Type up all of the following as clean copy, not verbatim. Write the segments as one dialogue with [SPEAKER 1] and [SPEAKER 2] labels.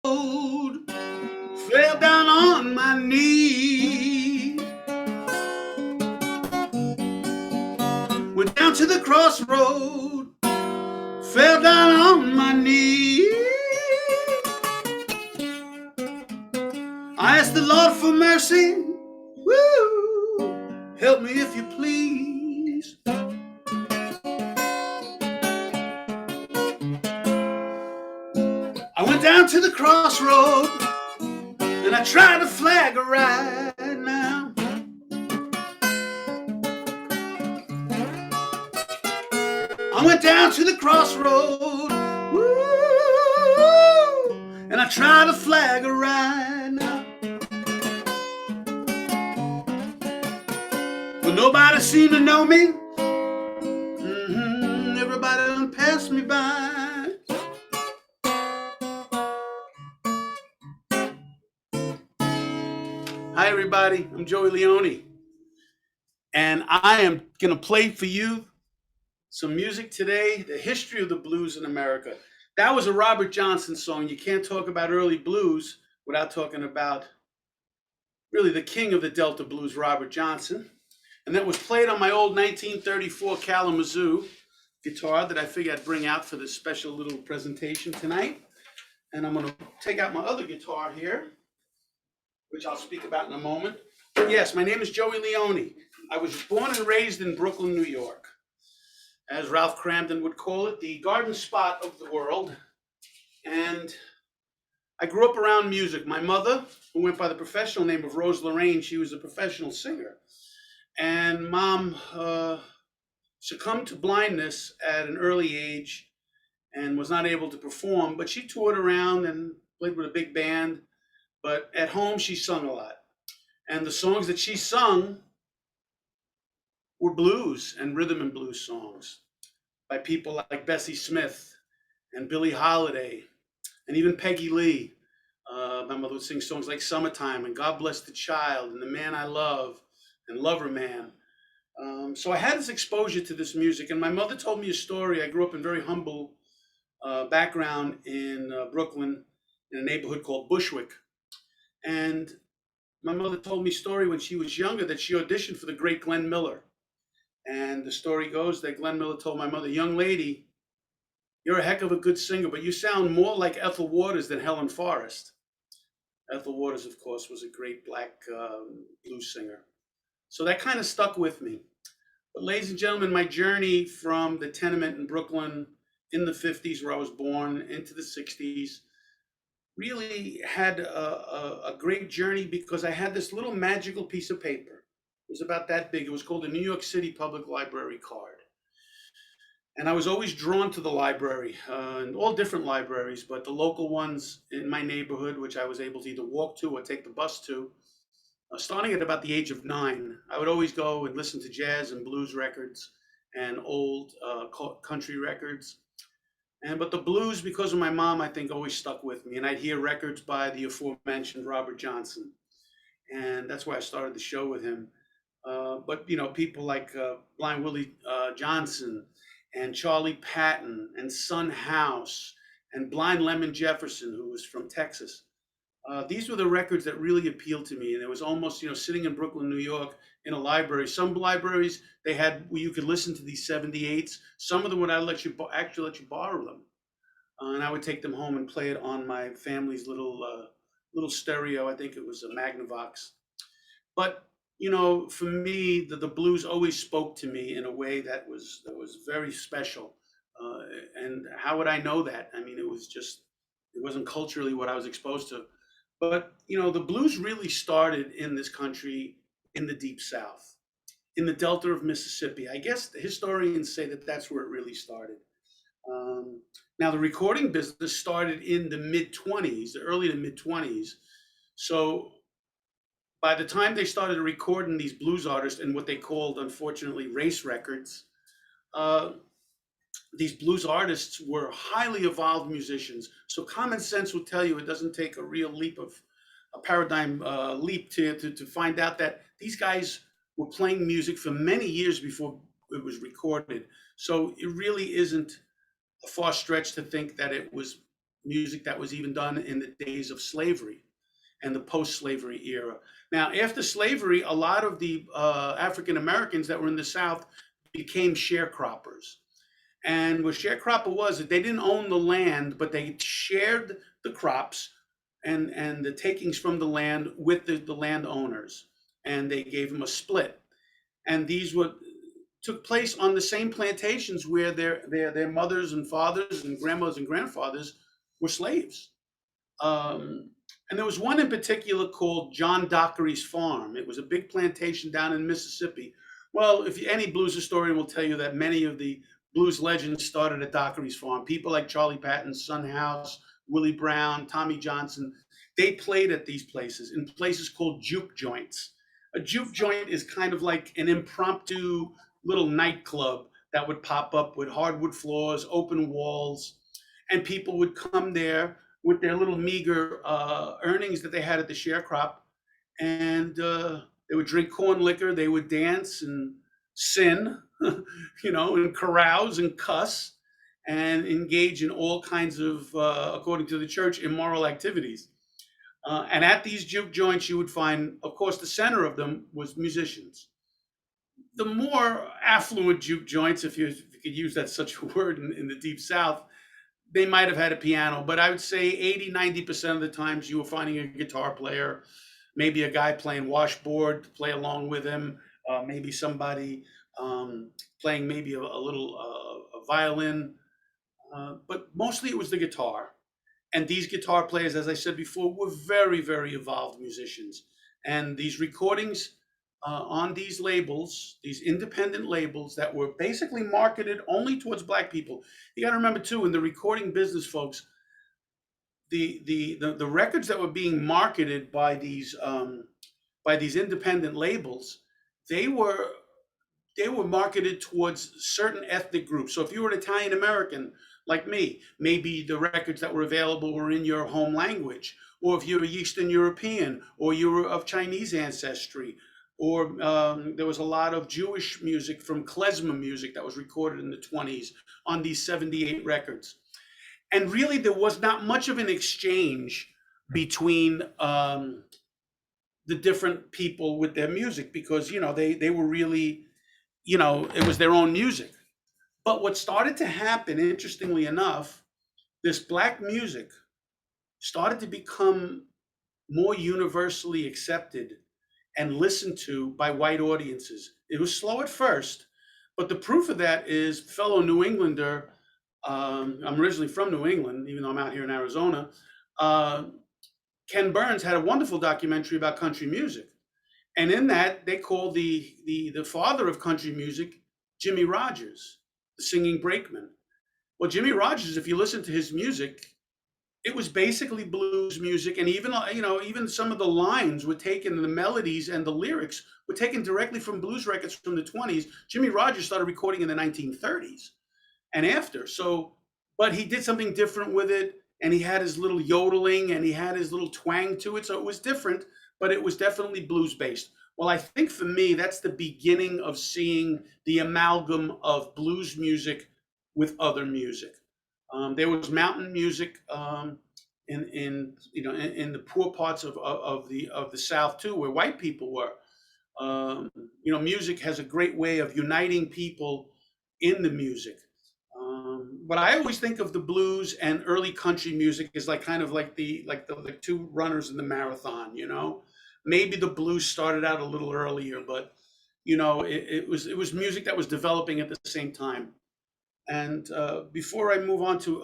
[SPEAKER 1] road, fell down on my knee. Went down to the crossroad, fell down on my knee. I asked the Lord for mercy. Woo! Help me if you please. I went down to the crossroad and I tried to flag a ride now. I went down to the crossroad, woo, and I tried to flag a ride now. But nobody seemed to know me. Everybody done passed me by. Hi everybody, I'm Joey Leone, and I am gonna play for you some music today, the history of the blues in America. That was a Robert Johnson song. You can't talk about early blues without talking about really the king of the Delta blues, Robert Johnson. And that was played on my old 1934 Kalamazoo guitar that I figured I'd bring out for this special little presentation tonight. And I'm gonna take out my other guitar here, which I'll speak about in a moment. But yes, my name is Joey Leone. I was born and raised in Brooklyn, New York. As Ralph Cramden would call it, the garden spot of the world. And I grew up around music. My mother, who went by the professional name of Rose Lorraine, she was a professional singer. And Mom succumbed to blindness at an early age and was not able to perform, but she toured around and played with a big band. But at home, she sung a lot. And the songs that she sung were blues and rhythm and blues songs by people like Bessie Smith and Billie Holiday and even Peggy Lee. My mother would sing songs like Summertime and God Bless the Child and The Man I Love and Lover Man. So I had this exposure to this music, and my mother told me a story. I grew up in a very humble background in Brooklyn in a neighborhood called Bushwick. And my mother told me a story when she was younger that she auditioned for the great Glenn Miller. And the story goes that Glenn Miller told my mother, "Young lady, you're a heck of a good singer, but you sound more like Ethel Waters than Helen Forrest." Ethel Waters, of course, was a great black blues singer. So that kind of stuck with me. But ladies and gentlemen, my journey from the tenement in Brooklyn in the 50s, where I was born, into the 60s, really had a great journey because I had this little magical piece of paper. It was about that big. It was called the New York City Public Library card. And I was always drawn to the library, and all different libraries, but the local ones in my neighborhood, which I was able to either walk to or take the bus to. Starting at about the age of 9, I would always go and listen to jazz and blues records and old country records. But the blues, because of my mom, I think always stuck with me. And I'd hear records by the aforementioned Robert Johnson. And that's why I started the show with him. But, you know, people like Blind Willie Johnson and Charlie Patton and Son House and Blind Lemon Jefferson, who was from Texas. These were the records that really appealed to me. And it was almost, you know, sitting in Brooklyn, New York, in a library. Some libraries, they had where you could listen to these 78s. Some of them would actually let you borrow them. And I would take them home and play it on my family's little stereo. I think it was a Magnavox. But, you know, for me, the blues always spoke to me in a way that was very special. And how would I know that? I mean, it wasn't culturally what I was exposed to. But, you know, the blues really started in this country in the Deep South, in the Delta of Mississippi. I guess the historians say that that's where it really started. Now, the recording business started in the mid-20s, the early to mid-20s. So by the time they started recording these blues artists in what they called, unfortunately, race records, these blues artists were highly evolved musicians. So common sense will tell you it doesn't take a real paradigm leap to find out that these guys were playing music for many years before it was recorded. So it really isn't a far stretch to think that it was music that was even done in the days of slavery and the post-slavery era. Now, after slavery, a lot of the African Americans that were in the South became sharecroppers. And what sharecropper was that they didn't own the land, but they shared the crops and the takings from the land with the landowners, and they gave them a split. And these were took place on the same plantations where their mothers and fathers and grandmothers and grandfathers were slaves. Um, and there was one in particular called John Dockery's Farm. It was a big plantation down in Mississippi. Well, if any blues historian will tell you that many of the blues legends started at Dockery's Farm. People like Charlie Patton's Son House, Willie Brown, Tommy Johnson, they played at these places in places called juke joints. A juke joint is kind of like an impromptu little nightclub that would pop up with hardwood floors, open walls, and people would come there with their little meager earnings that they had at the sharecrop, and they would drink corn liquor, they would dance and sin, and carouse and cuss and engage in all kinds of, according to the church, immoral activities. And at these juke joints, you would find, of course, the center of them was musicians. The more affluent juke joints, if you could use that such a word in the deep South, they might have had a piano, but I would say 80-90% of the times you were finding a guitar player, maybe a guy playing washboard to play along with him, maybe somebody playing maybe a little a violin, but mostly it was the guitar. And these guitar players, as I said before, were very, very evolved musicians. And these recordings on these labels, these independent labels that were basically marketed only towards Black people. You got to remember too, in the recording business, folks, the records that were being marketed by these independent labels, they were they were marketed towards certain ethnic groups. So if you were an Italian American like me, maybe the records that were available were in your home language. Or if you were Eastern European, or you were of Chinese ancestry, or there was a lot of Jewish music from klezmer music that was recorded in the 20s on these 78 records. And really, there was not much of an exchange between the different people with their music because, they were really, it was their own music. But what started to happen, interestingly enough, this Black music started to become more universally accepted and listened to by white audiences. It was slow at first, but the proof of that is fellow New Englander. I'm originally from New England, even though I'm out here in Arizona. Uh, Ken Burns had a wonderful documentary about country music, and in that they called the father of country music Jimmy Rogers, the singing brakeman. Well, Jimmy Rogers, if you listen to his music, it was basically blues music, and even some of the lines were taken, the melodies and the lyrics were taken directly from blues records from the 20s. Jimmy Rogers started recording in the 1930s and after. So, but he did something different with it, and he had his little yodeling and he had his little twang to it. So it was different, but it was definitely blues based. Well, I think for me, that's the beginning of seeing the amalgam of blues music with other music. There was mountain music in the poor parts of the South too, where white people were. Music has a great way of uniting people in the music. But I always think of the blues and early country music as like kind of like the two runners in the marathon. Maybe the blues started out a little earlier, but it was music that was developing at the same time. And before I move on to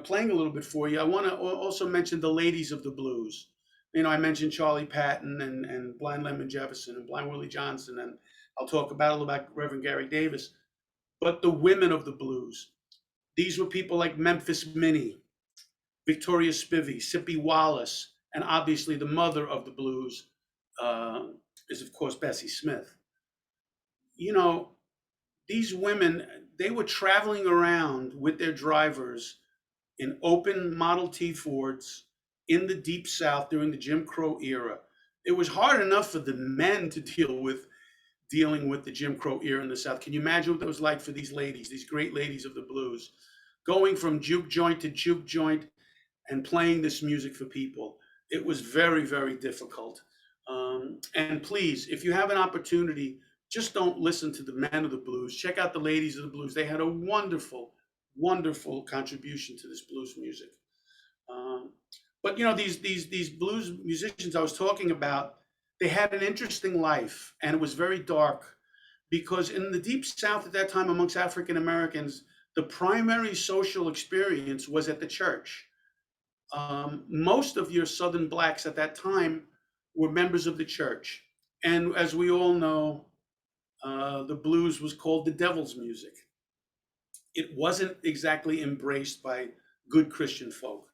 [SPEAKER 1] playing a little bit for you, I want to also mention the ladies of the blues. I mentioned Charlie Patton and Blind Lemon Jefferson and Blind Willie Johnson, and I'll talk about a little about Reverend Gary Davis. But the women of the blues, these were people like Memphis Minnie, Victoria Spivey, Sippy Wallace, and obviously the mother of the blues uh, is of course Bessie Smith. You know, these women, they were traveling around with their drivers in open Model T Fords in the Deep South during the Jim Crow era. It was hard enough for the men to dealing with the Jim Crow era in the South. Can you imagine what that was like for these ladies, these great ladies of the blues, going from juke joint to juke joint? and playing this music for people. It was very, very difficult. And please, if you have an opportunity, just don't listen to the men of the blues. Check out the ladies of the blues. They had a wonderful, wonderful contribution to this blues music. Um, but you know, these blues musicians I was talking about, they had an interesting life, and it was very dark because in the deep South at that time, amongst African Americans, the primary social experience was at the church. Most of your Southern blacks at that time were members of the church, and as we all know, the blues was called the devil's music. It wasn't exactly embraced by good Christian folk.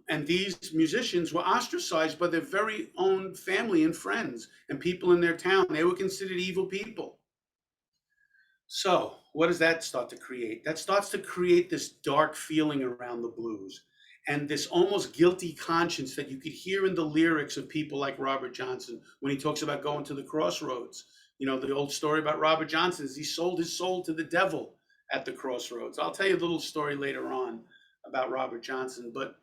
[SPEAKER 1] And these musicians were ostracized by their very own family and friends and people in their town. They were considered evil people. So, what does that start to create? That starts to create this dark feeling around the blues and this almost guilty conscience that you could hear in the lyrics of people like Robert Johnson when he talks about going to the crossroads. You know, the old story about Robert Johnson is he sold his soul to the devil at the crossroads. I'll tell you a little story later on about Robert Johnson, but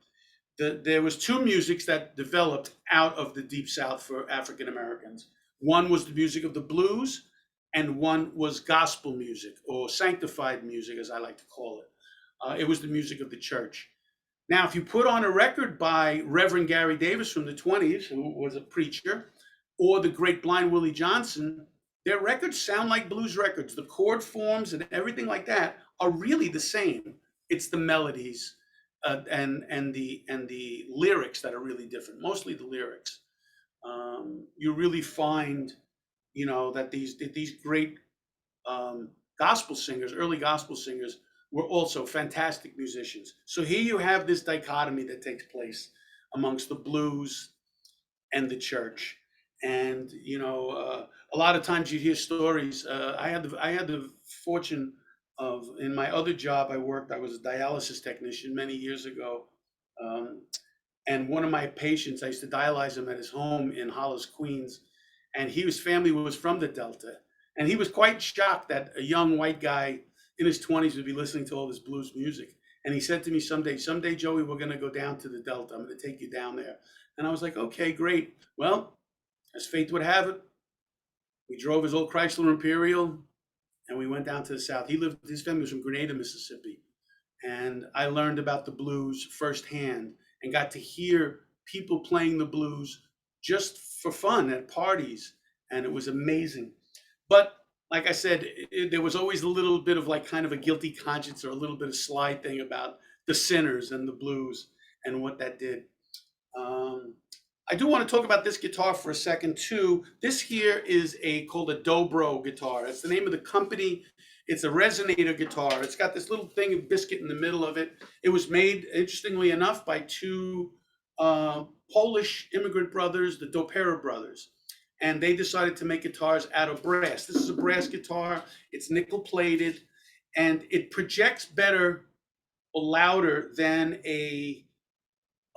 [SPEAKER 1] there was two musics that developed out of the deep South for African Americans. One was the music of the blues, and one was gospel music or sanctified music, as I like to call it. It was the music of the church. Now, if you put on a record by Reverend Gary Davis from the 20s, who was a preacher, or the great blind Willie Johnson, their records sound like blues records. The chord forms and everything like that are really the same. It's the melodies and the lyrics that are really different. Mostly the lyrics. You really find, you know, that these great gospel singers, early gospel singers, were also fantastic musicians. So here you have this dichotomy that takes place amongst the blues and the church. And you know, a lot of times you hear stories. I had the fortune of, in my other job I worked. I was a dialysis technician many years ago, um, and one of my patients, I used to dialyze him at his home in Hollis, Queens, and his family was from the Delta, and he was quite shocked that a young white guy in his 20s would be listening to all this blues music. And he said to me, someday, Joey, we're going to go down to the Delta. I'm going to take you down there. And I was like, okay, great. Well, as fate would have it, we drove his old Chrysler Imperial and we went down to the South. His family was from Grenada, Mississippi. And I learned about the blues firsthand and got to hear people playing the blues just for fun at parties. And it was amazing. But like I said, there was always a little bit of like kind of a guilty conscience or a little bit of slide thing about the sinners and the blues and what that did. Um, I do want to talk about this guitar for a second too. This here is called a Dobro guitar. That's the name of the company. It's a resonator guitar. It's got this little thing of biscuit in the middle of it. It was made, interestingly enough, by two Polish immigrant brothers, the Dopiero brothers. And they decided to make guitars out of brass. This is a brass guitar. It's nickel plated, and it projects better or louder than a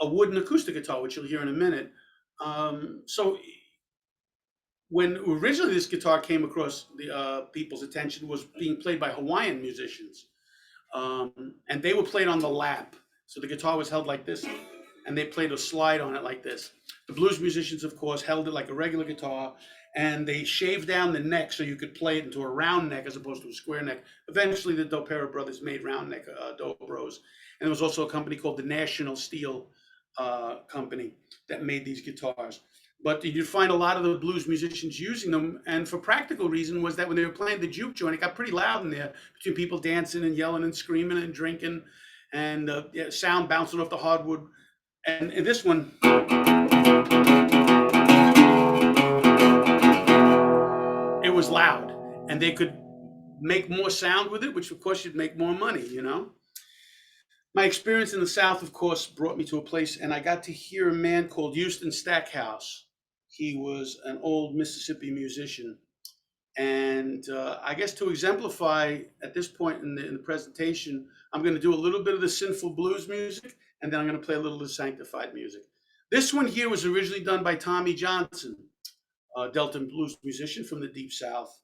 [SPEAKER 1] wooden acoustic guitar, which you'll hear in a minute. So when originally this guitar came across the people's attention, was being played by Hawaiian musicians, and they were played on the lap. So the guitar was held like this, and they played a slide on it like this. The blues musicians, of course, held it like a regular guitar, and they shaved down the neck so you could play it into a round neck as opposed to a square neck. Eventually, the Dopiero brothers made round neck Dobros, and there was also a company called the National Steel Company that made these guitars. But you'd find a lot of the blues musicians using them, and for practical reason was that when they were playing the juke joint, it got pretty loud in there between people dancing and yelling and screaming and drinking, and sound bouncing off the hardwood. And this one, it was loud, and they could make more sound with it, which of course you'd make more money, you know. My experience in the South, of course, brought me to a place, and I got to hear a man called Houston Stackhouse. He was an old Mississippi musician. And I guess to exemplify at this point in the presentation, I'm going to do a little bit of the sinful blues music, and then I'm going to play a little of the sanctified music. This one here was originally done by Tommy Johnson, a Delta blues musician from the Deep South.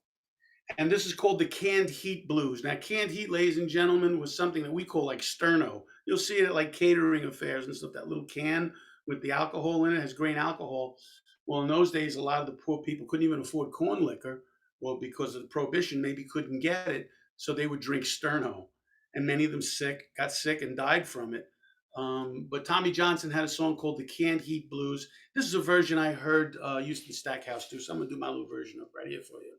[SPEAKER 1] And this is called the Canned Heat Blues. Now, canned heat, ladies and gentlemen, was something that we call like sterno. You'll see it at like catering affairs and stuff. That little can with the alcohol in it has grain alcohol. Well, in those days, a lot of the poor people couldn't even afford corn liquor. Well, because of the prohibition, maybe couldn't get it, so they would drink Sterno, and many of them got sick and died from it. But Tommy Johnson had a song called "The Canned Heat Blues." This is a version I heard Houston Stackhouse do, so I'm gonna do my little version of right here for you.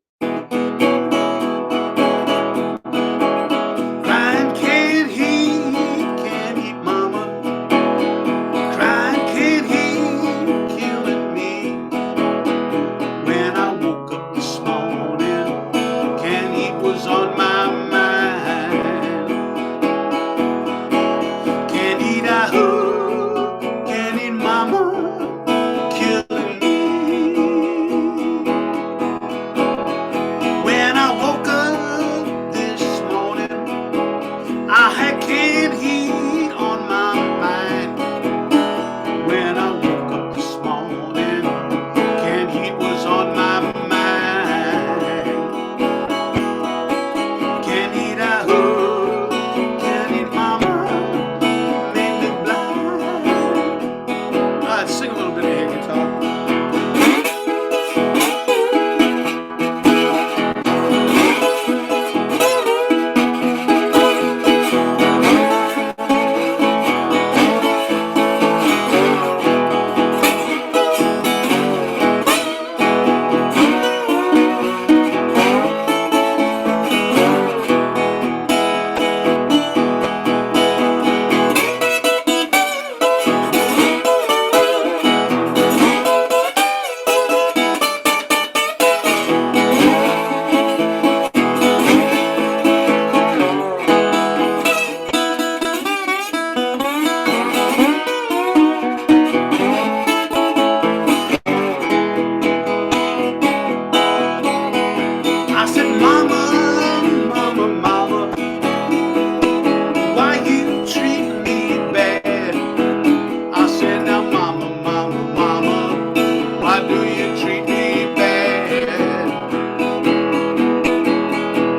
[SPEAKER 1] Crying can't heat, mama. Crying can't heat, killing me. When I woke up this morning, canned heat was on my mind. Can't eat, I hope, can't eat, mama, killing me. When I woke up this morning, I had canned heat on my mind. When I woke up this morning, canned heat was on my mind. Can't eat, I hope, can't eat, mama, made me blind. All right, sing a little bit of air guitar. I said, mama, mama, mama, why you treat me bad? I said, now, mama, mama, mama, why do you treat me bad?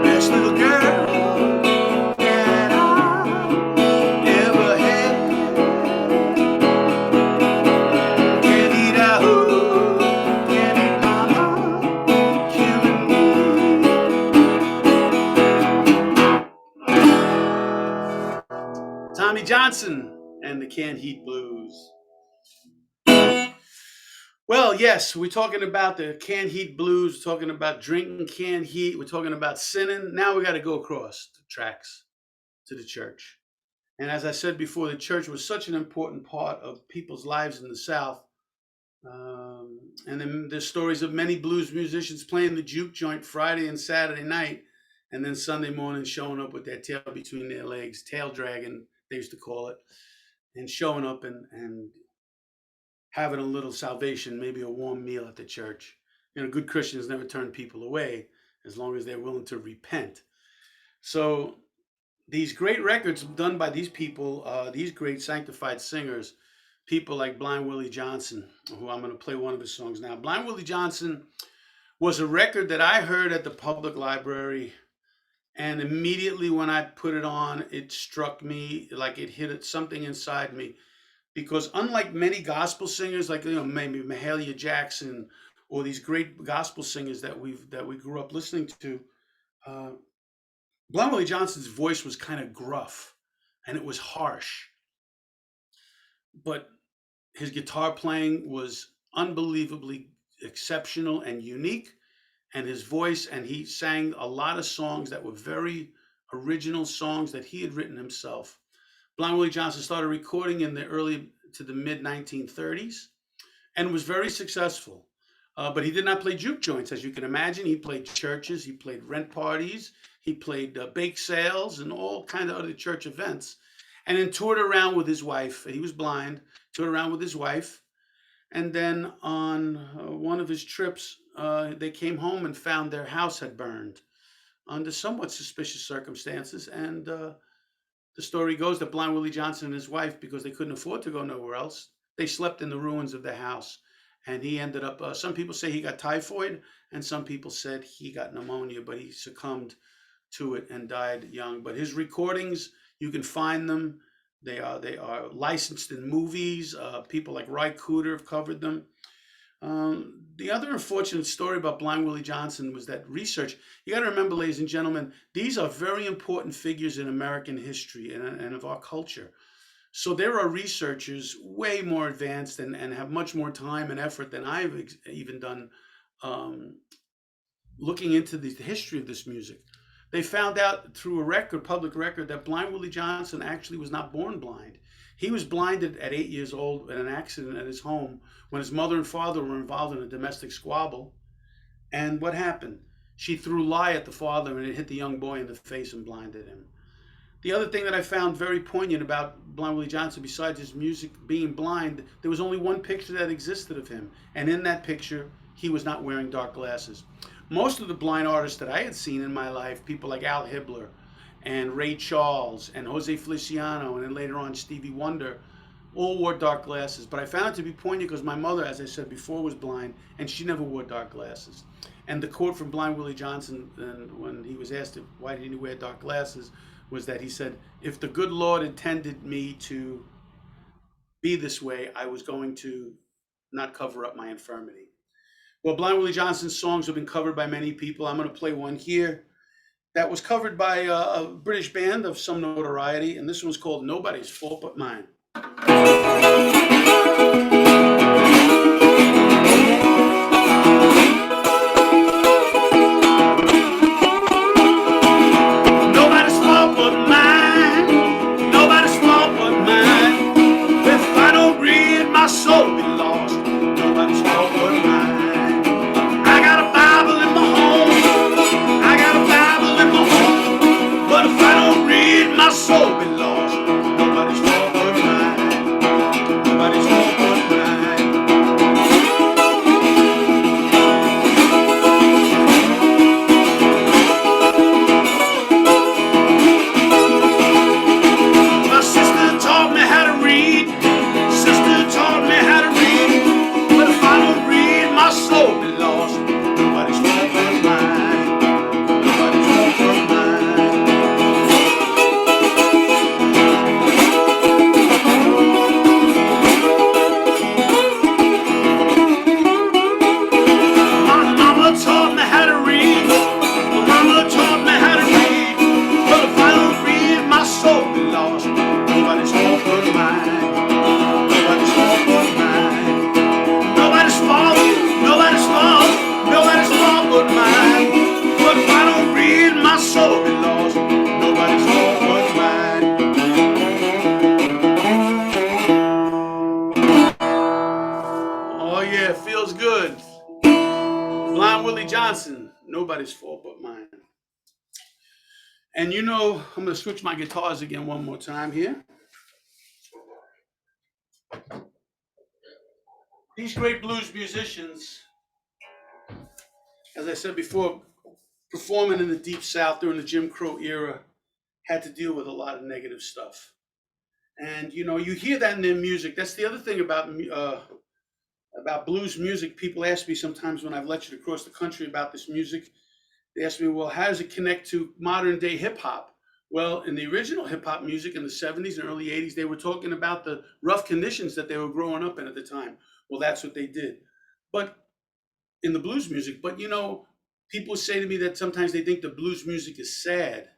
[SPEAKER 1] Best little girl that I ever had. Can't eat, I hope, can't eat, mama, killing me. Tommy Johnson and the Canned Heat Blues. Well, yes, we're talking about the canned heat blues, we're talking about drinking canned heat, we're talking about sinning. Now we got to go across the tracks to the church. And as I said before, the church was such an important part of people's lives in the South. And then there's stories of many blues musicians playing the juke joint Friday and Saturday night, and then Sunday morning showing up with their tail between their legs, tail dragging, they used to call it, and showing up and having a little salvation, maybe a warm meal at the church. You know, good Christians never turn people away as long as they're willing to repent. So these great records done by these people, these great sanctified singers, people like Blind Willie Johnson, who I'm going to play one of his songs now. Blind Willie Johnson was a record that I heard at the public library, and immediately when I put it on, it struck me like it hit something inside me. Because unlike many gospel singers, like maybe Mahalia Jackson or these great gospel singers that we grew up listening to, uh, Blind Willie Johnson's voice was kind of gruff and it was harsh, but his guitar playing was unbelievably exceptional and unique, and his voice, and he sang a lot of songs that were very original songs that he had written himself. Blind Willie Johnson started recording in the early to the mid 1930s and was very successful. But he did not play juke joints, as you can imagine. He played churches, he played rent parties, he played bake sales, and all kind of other church events. And then toured around with his wife. He was blind. Toured around with his wife. And then on one of his trips, they came home and found their house had burned under somewhat suspicious circumstances. And the story goes that Blind Willie Johnson and his wife, because they couldn't afford to go nowhere else, they slept in the ruins of the house. And he ended up, some people say he got typhoid, and some people said he got pneumonia, but he succumbed to it and died young. But his recordings, you can find them. They are licensed in movies. People like Ry Cooder have covered them. The other unfortunate story about Blind Willie Johnson was that research. You got to remember, ladies and gentlemen, these are very important figures in American history and of our culture. So there are researchers way more advanced and have much more time and effort than I've even done, um, looking into the history of this music. They found out through a record, public record, that Blind Willie Johnson actually was not born blind. He was blinded at 8 years old in an accident at his home when his mother and father were involved in a domestic squabble. And what happened? She threw lye at the father and it hit the young boy in the face and blinded him. The other thing that I found very poignant about Blind Willie Johnson, besides his music being blind, there was only one picture that existed of him. And in that picture, he was not wearing dark glasses. Most of the blind artists that I had seen in my life, people like Al Hibbler and Ray Charles and Jose Feliciano, and then later on Stevie Wonder, all wore dark glasses. But I found it to be poignant because my mother, as I said before, was blind, and she never wore dark glasses. And the quote from Blind Willie Johnson, when he was asked why didn't he wear dark glasses, was that he said, "If the good Lord intended me to be this way, I was going to not cover up my infirmity." Well, Blind Willie Johnson's songs have been covered by many people. I'm going to play one here that was covered by a British band of some notoriety, and this one's called "Nobody's Fault But Mine." Nobody's fault but mine. Nobody's fault but mine. If I don't read, my soul will be lost. Nobody's fault but mine. I got a Bible in my home. I got a Bible in my home. But if I don't read, my soul will be lost. Nobody's fault but mine. Nobody's fault but mine. My sister taught me how to read. Sister taught me how to read. But if I don't read, my soul will be lost. Nobody's fault but mine. Nobody's fault but mine. My mama taught me how to read. My mama taught me how to read. But if I don't read, my soul will be lost. Nobody's fault but mine. Nobody's fault but mine. Nobody's fault. Nobody's fault. Nobody's fault but mine. But if I don't read, my soul will be lost. Nobody's fault but mine. Oh yeah, feels good. Blind Willie Johnson, nobody's fault but mine. And you know, I'm going to switch my guitars again one more time here. These great blues musicians, as I said before, performing in the Deep South during the Jim Crow era, had to deal with a lot of negative stuff. And you know, you hear that in their music. That's the other thing about blues music. People ask me sometimes when I've lectured across the country about this music. They ask me, well, how does it connect to modern day hip hop? Well, in the original hip hop music in the 70s and early 80s, they were talking about the rough conditions that they were growing up in at the time. Well, that's what they did. But in the blues music, but you know, people say to me that sometimes they think the blues music is sad,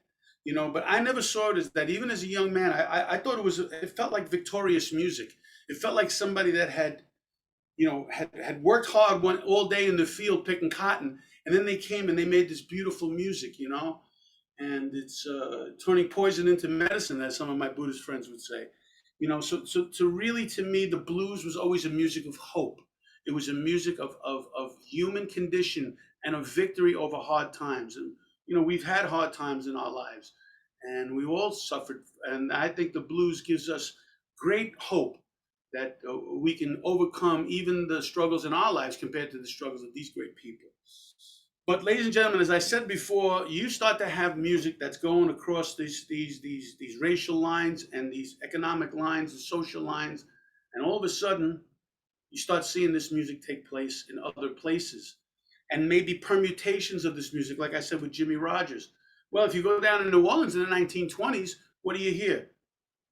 [SPEAKER 1] you know, but I never saw it as that. Even as a young man, I thought it felt like victorious music. It felt like somebody that had, you know, had worked hard all day in the field picking cotton, and then they came and they made this beautiful music, you know, and it's turning poison into medicine, as some of my Buddhist friends would say, you know. So really, to me, the blues was always a music of hope. It was a music of human condition and of victory over hard times. And you know, we've had hard times in our lives, and we all suffered. And I think the blues gives us great hope that we can overcome even the struggles in our lives compared to the struggles of these great people. But ladies and gentlemen, as I said before, you start to have music that's going across these racial lines and these economic lines and social lines, and all of a sudden, you start seeing this music take place in other places, and maybe permutations of this music, like I said with Jimmy Rogers. Well, if you go down to New Orleans in the 1920s, what do you hear?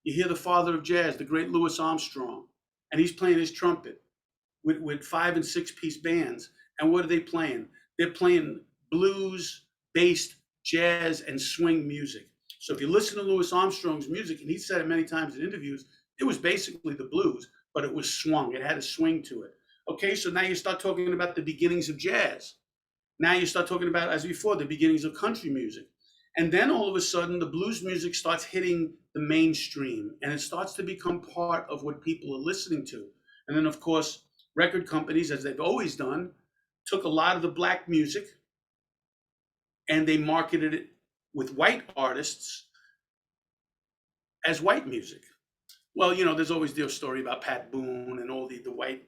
[SPEAKER 1] You hear the father of jazz, the great Louis Armstrong, and he's playing his trumpet with 5 and 6 piece bands. And what are they playing? They're playing blues based jazz and swing music. So if you listen to Louis Armstrong's music, and he said it many times in interviews, it was basically the blues, but it was swung. It had a swing to it. Okay, so now you start talking about the beginnings of jazz. Now you start talking about, as before, the beginnings of country music. And then all of a sudden, the blues music starts hitting the mainstream and it starts to become part of what people are listening to. And then, of course, record companies, as they've always done, took a lot of the black music and they marketed it with white artists as white music. Well, there's always the story about Pat Boone and all the white,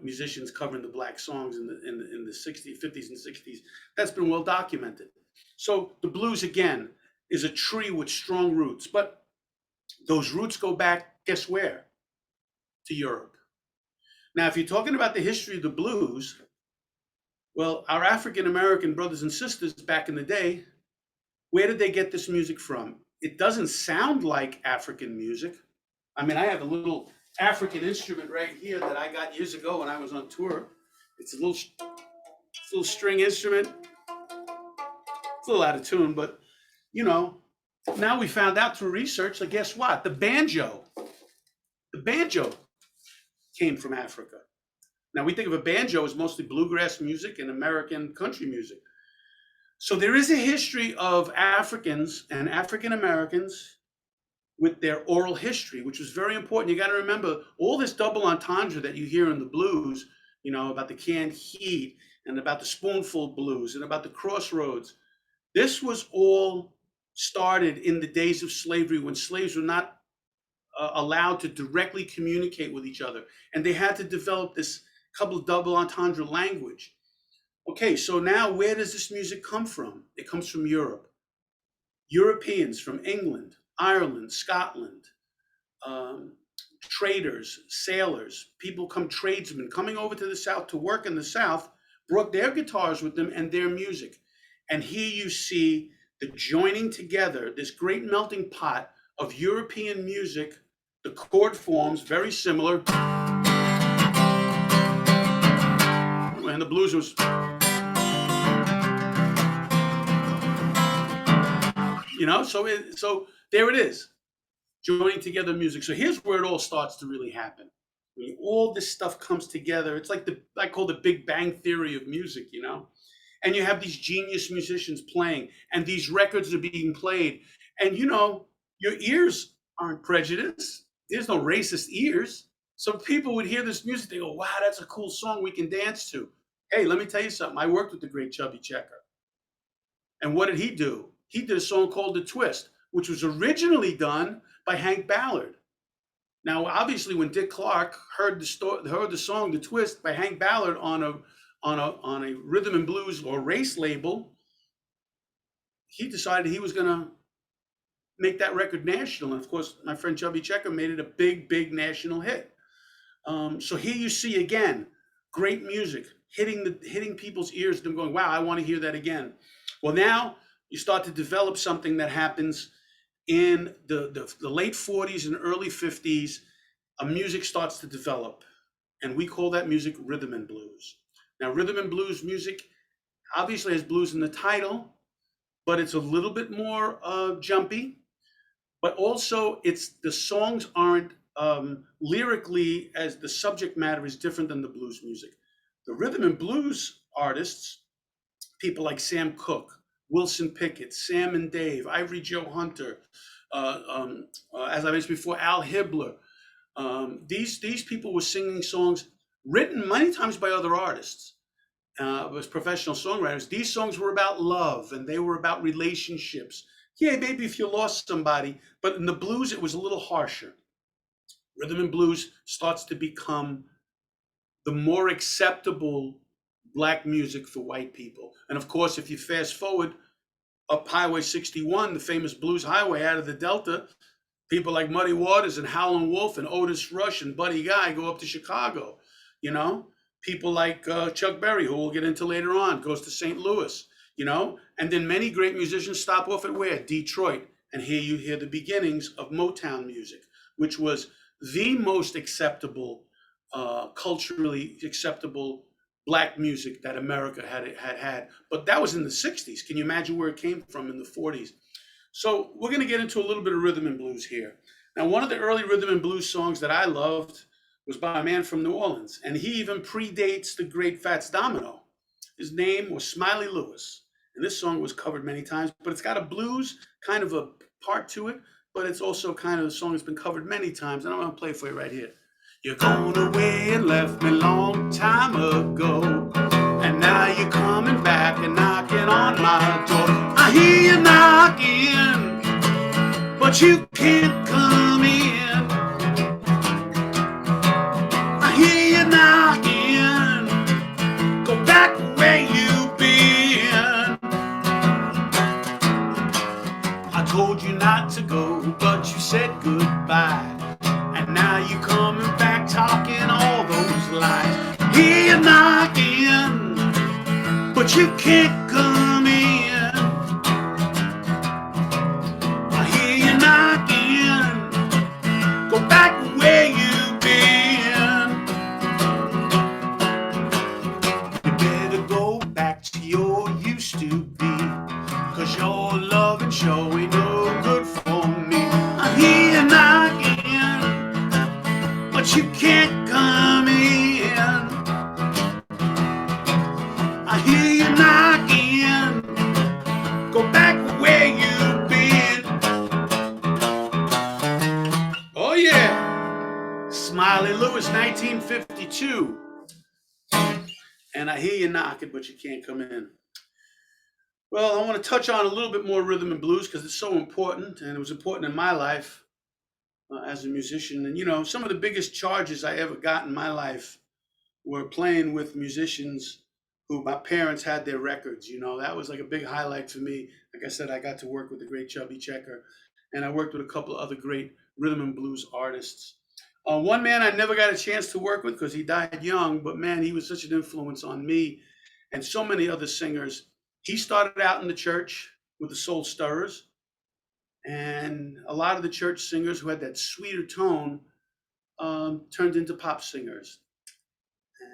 [SPEAKER 1] musicians covering the black songs in the 60s, 50s, and 60s. That's been well documented. So the blues, again, is a tree with strong roots, but those roots go back, guess where? To Europe. Now, if you're talking about the history of the blues, well, our African American brothers and sisters back in the day, where did they get this music from? It doesn't sound like African music. I mean, I have a little African instrument right here that I got years ago when I was on tour. It's a little string instrument. It's a little out of tune, but now we found out through research that guess what? The banjo came from Africa. Now we think of a banjo as mostly bluegrass music and American country music. So there is a history of Africans and African Americans with their oral history, which was very important. You got to remember all this double entendre that you hear in the blues, about the canned heat and about the spoonful blues and about the crossroads. This was all started in the days of slavery when slaves were not allowed to directly communicate with each other. And they had to develop this couple of double entendre language. Okay, so now where does this music come from? It comes from Europe. Europeans from England, Ireland, Scotland, traders, sailors, tradesmen coming over to the South to work in the South, brought their guitars with them and their music. And here you see the joining together, this great melting pot of European music, the chord forms very similar. And the blues was, so there it is, joining together music. So here's where it all starts to really happen. When all this stuff comes together, it's like I call the Big Bang Theory of music, And you have these genius musicians playing, and these records are being played. And your ears aren't prejudiced. There's no racist ears. So people would hear this music, they go, wow, that's a cool song we can dance to. Hey, let me tell you something. I worked with the great Chubby Checker. And what did he do? He did a song called The Twist, which was originally done by Hank Ballard. Now, obviously, when Dick Clark heard the song "The Twist" by Hank Ballard on a rhythm and blues or race label, he decided he was going to make that record national. And of course, my friend Chubby Checker made it a big, big national hit. So here you see again, great music hitting people's ears. Them going, wow, I want to hear that again. Well, now you start to develop something that happens in the late 40s and early 50s. A music starts to develop, and we call that music rhythm and blues. Now, rhythm and blues music obviously has blues in the title, but it's a little bit more jumpy. But also, the songs aren't lyrically, as the subject matter is different than the blues music. The rhythm and blues artists, people like Sam Cooke, Wilson Pickett, Sam and Dave, Ivory Joe Hunter, as I mentioned before, Al Hibbler. These people were singing songs written many times by other artists, as professional songwriters. These songs were about love and they were about relationships. Yeah, maybe if you lost somebody, but in the blues, it was a little harsher. Rhythm and blues starts to become the more acceptable black music for white people. And of course, if you fast forward up Highway 61, the famous blues highway out of the Delta, people like Muddy Waters and Howlin' Wolf and Otis Rush and Buddy Guy go up to Chicago. People like Chuck Berry, who we'll get into later on, goes to St. Louis. And then many great musicians stop off at where? Detroit. and here you hear the beginnings of Motown music, which was the most acceptable, culturally acceptable black music that America had. But that was in the 60s. Can you imagine where it came from in the 40s? So we're going to get into a little bit of rhythm and blues here. Now, one of the early rhythm and blues songs that I loved was by a man from New Orleans, and he even predates the great Fats Domino. His name was Smiley Lewis, and this song was covered many times, but it's got a blues kind of a part to it, but it's also kind of a song that's been covered many times, and I'm going to play for you right here. You're gone away and left me long time ago, and now you're coming back and knocking on my door. I hear you knocking, but you can't come in. I hear you knocking, go back where you've been. I told you not to go, but you said goodbye, and now you're coming back talking all those lies. I hear you knocking, but you can't come in. I hear you knocking, go back where you've been. You better go back to your used to be, 'cause your love and show ain't no good for me. I hear you knocking, but you can't come in. I hear you knocking, go back where you've been. Oh yeah, Smiley Lewis, 1952. And I hear you knocking, but you can't come in. Well, I want to touch on a little bit more rhythm and blues because it's so important, and it was important in my life as a musician. And you know, some of the biggest charges I ever got in my life were playing with musicians who my parents had their records. You know, that was like a big highlight for me. Like I said, I got to work with the great Chubby Checker, and I worked with a couple of other great rhythm and blues artists. One man I never got a chance to work with because he died young, but man, he was such an influence on me and so many other singers. He started out in the church with the Soul Stirrers, and a lot of the church singers who had that sweeter tone turned into pop singers.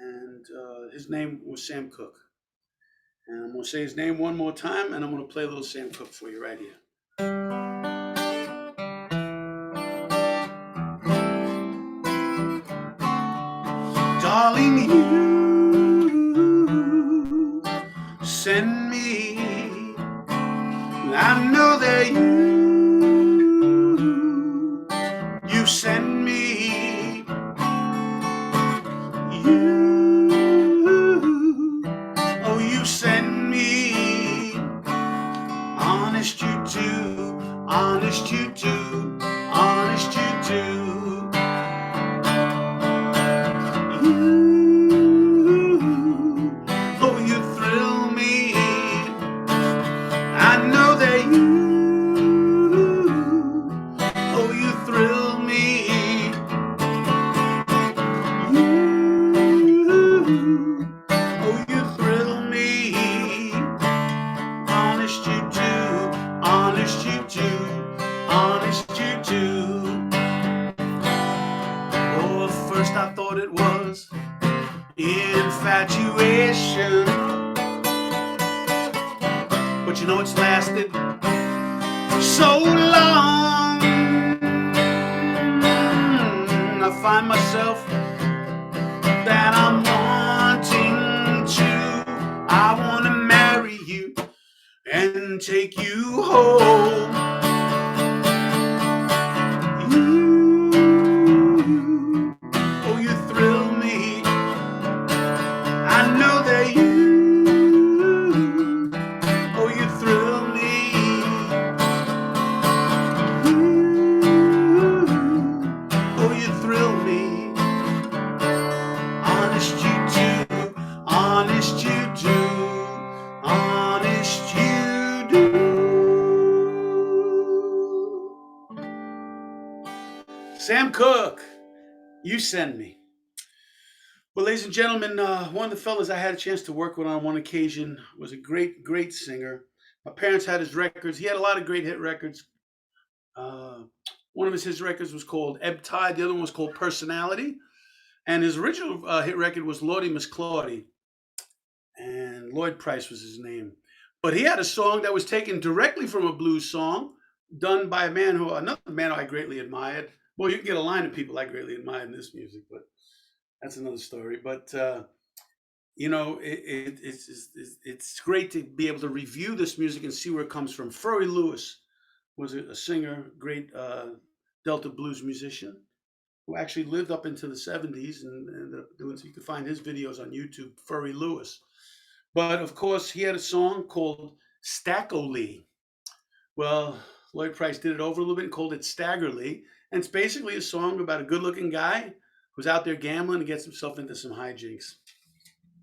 [SPEAKER 1] And his name was Sam Cooke. And I'm going to say his name one more time, and I'm going to play a little Sam Cooke for you right here. Darling, you send me, I know that you send me, oh, you send me, honest you do, honest you do, honest you do. Oh, you thrill me, I know that oh, you thrill me, oh, you thrill me, honest you do, honest you do, honest you do. Oh, at first I thought it was infatuation, but you know it's lasted so long. I find myself that I'm wanting to, I want to marry you and take you home. Oh, you thrill me, I know that oh, you thrill me, oh, you thrill me, honest you do, honest you do, honest you do. Sam Cooke, you send me. Well, ladies and gentlemen, one of the fellas I had a chance to work with on one occasion was a great, great singer. My parents had his records. He had a lot of great hit records. Uh, one of his records was called Ebb Tide. The other one was called Personality. And his original hit record was Lordy Miss Claudie. And Lloyd Price was his name. But he had a song that was taken directly from a blues song done by another man who I greatly admired. Well, you can get a line of people I greatly admire in this music, but that's another story. But it's great to be able to review this music and see where it comes from. Furry Lewis was a singer, great Delta blues musician who actually lived up into the 70s and ended up doing so. You can find his videos on YouTube, Furry Lewis. But of course, he had a song called Staggerly. Well, Lloyd Price did it over a little bit and called it Staggerly. And it's basically a song about a good looking guy who's out there gambling and gets himself into some hijinks.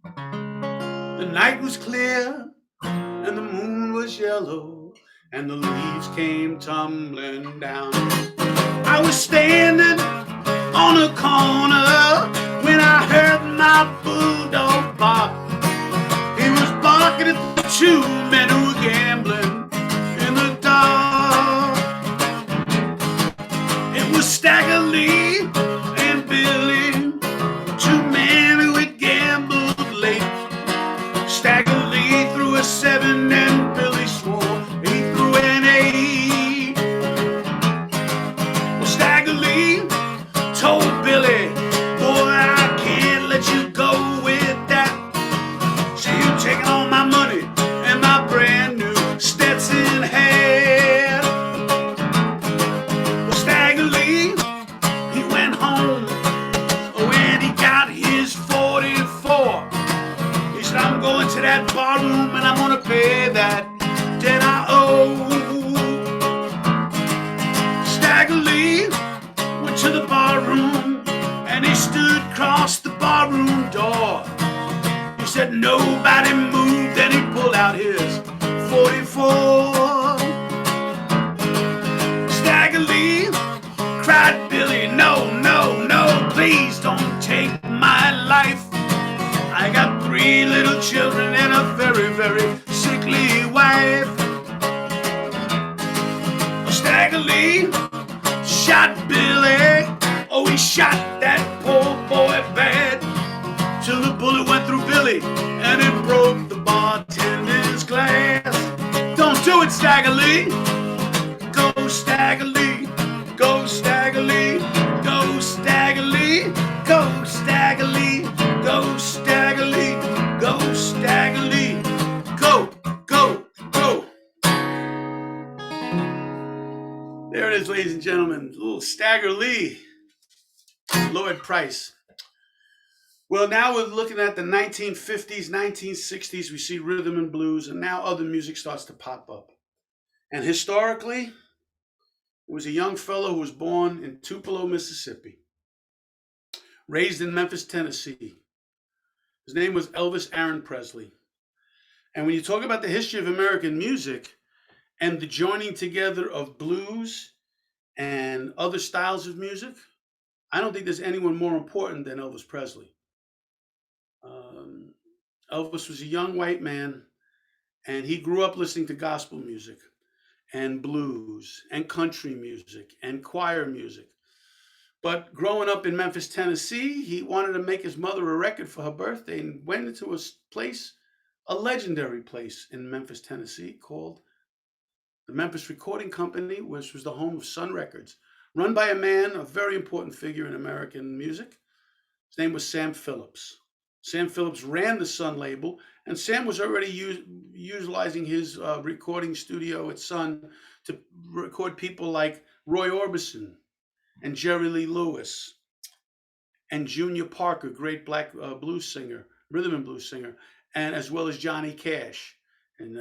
[SPEAKER 1] The night was clear and the moon was yellow and the leaves came tumbling down. I was standing on a corner when I heard my bulldog bark. He was barking at the two men who were gambling in the dark. It was Staggerly and Billy, two men who had gambled late. Staggerly threw a 7 and Billy swore he threw an 8. Well, Staggerly told Billy, boy, I can't let you go with that. So you taking all my money and my brand new Stetson hat. Well, Staggerly, he went home when he got his 44. He said, I'm going to that bar room and I'm going to pay that debt I owe. Staggerly went to the bar room and he stood across the bar room door. He said nobody moved, then he pulled out his 44. Staggerly cried Billy, no, no, no, please don't take my life. I got 3 little children and a very, very sickly wife. Staggerly shot Billy, oh, he shot that poor boy bad, till the bullet went through Billy and it broke the bartender's glass. Don't do it, Staggerly. Go Staggerly, go Staggerly, go Staggerly, go Staggerly, go Staggerly, go Staggerly, go, go, go. There it is, ladies and gentlemen, a little Staggerly, Lloyd Price. Well, now we're looking at the 1950s, 1960s. We see rhythm and blues, and now other music starts to pop up. And historically, it was a young fellow who was born in Tupelo, Mississippi, raised in Memphis, Tennessee. His name was Elvis Aaron Presley. And when you talk about the history of American music and the joining together of blues and other styles of music, I don't think there's anyone more important than Elvis Presley. Elvis was a young white man, and he grew up listening to gospel music and blues and country music and choir music. But growing up in Memphis, Tennessee, he wanted to make his mother a record for her birthday and went into a place, a legendary place in Memphis, Tennessee, called the Memphis Recording Company, which was the home of Sun Records, run by a man, a very important figure in American music. His name was Sam Phillips. Sam Phillips ran the Sun label, and Sam was already utilizing his recording studio at Sun to record people like Roy Orbison and Jerry Lee Lewis and Junior Parker, great black blues singer, rhythm and blues singer, and as well as Johnny Cash and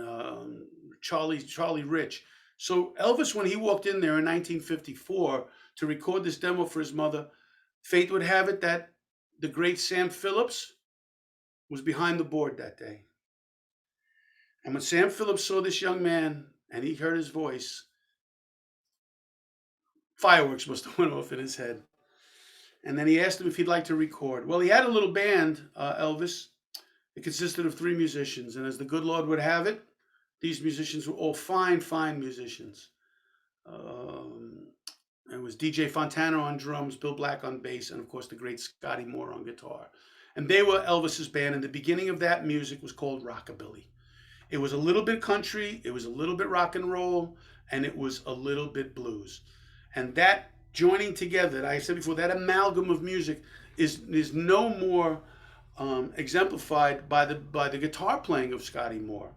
[SPEAKER 1] Charlie Rich. So Elvis, when he walked in there in 1954 to record this demo for his mother, fate would have it that the great Sam Phillips was behind the board that day. And when Sam Phillips saw this young man and he heard his voice, fireworks must have went off in his head. And then he asked him if he'd like to record. Well, he had a little band, Elvis. It consisted of 3 musicians. And as the good Lord would have it, these musicians were all fine, fine musicians. Um, it was DJ Fontana on drums, Bill Black on bass, and of course the great Scotty Moore on guitar. And they were Elvis's band. And the beginning of that music was called rockabilly. It was a little bit country, it was a little bit rock and roll, and it was a little bit blues. And that joining together, like I said before, that amalgam of music is no more exemplified by the guitar playing of Scotty Moore.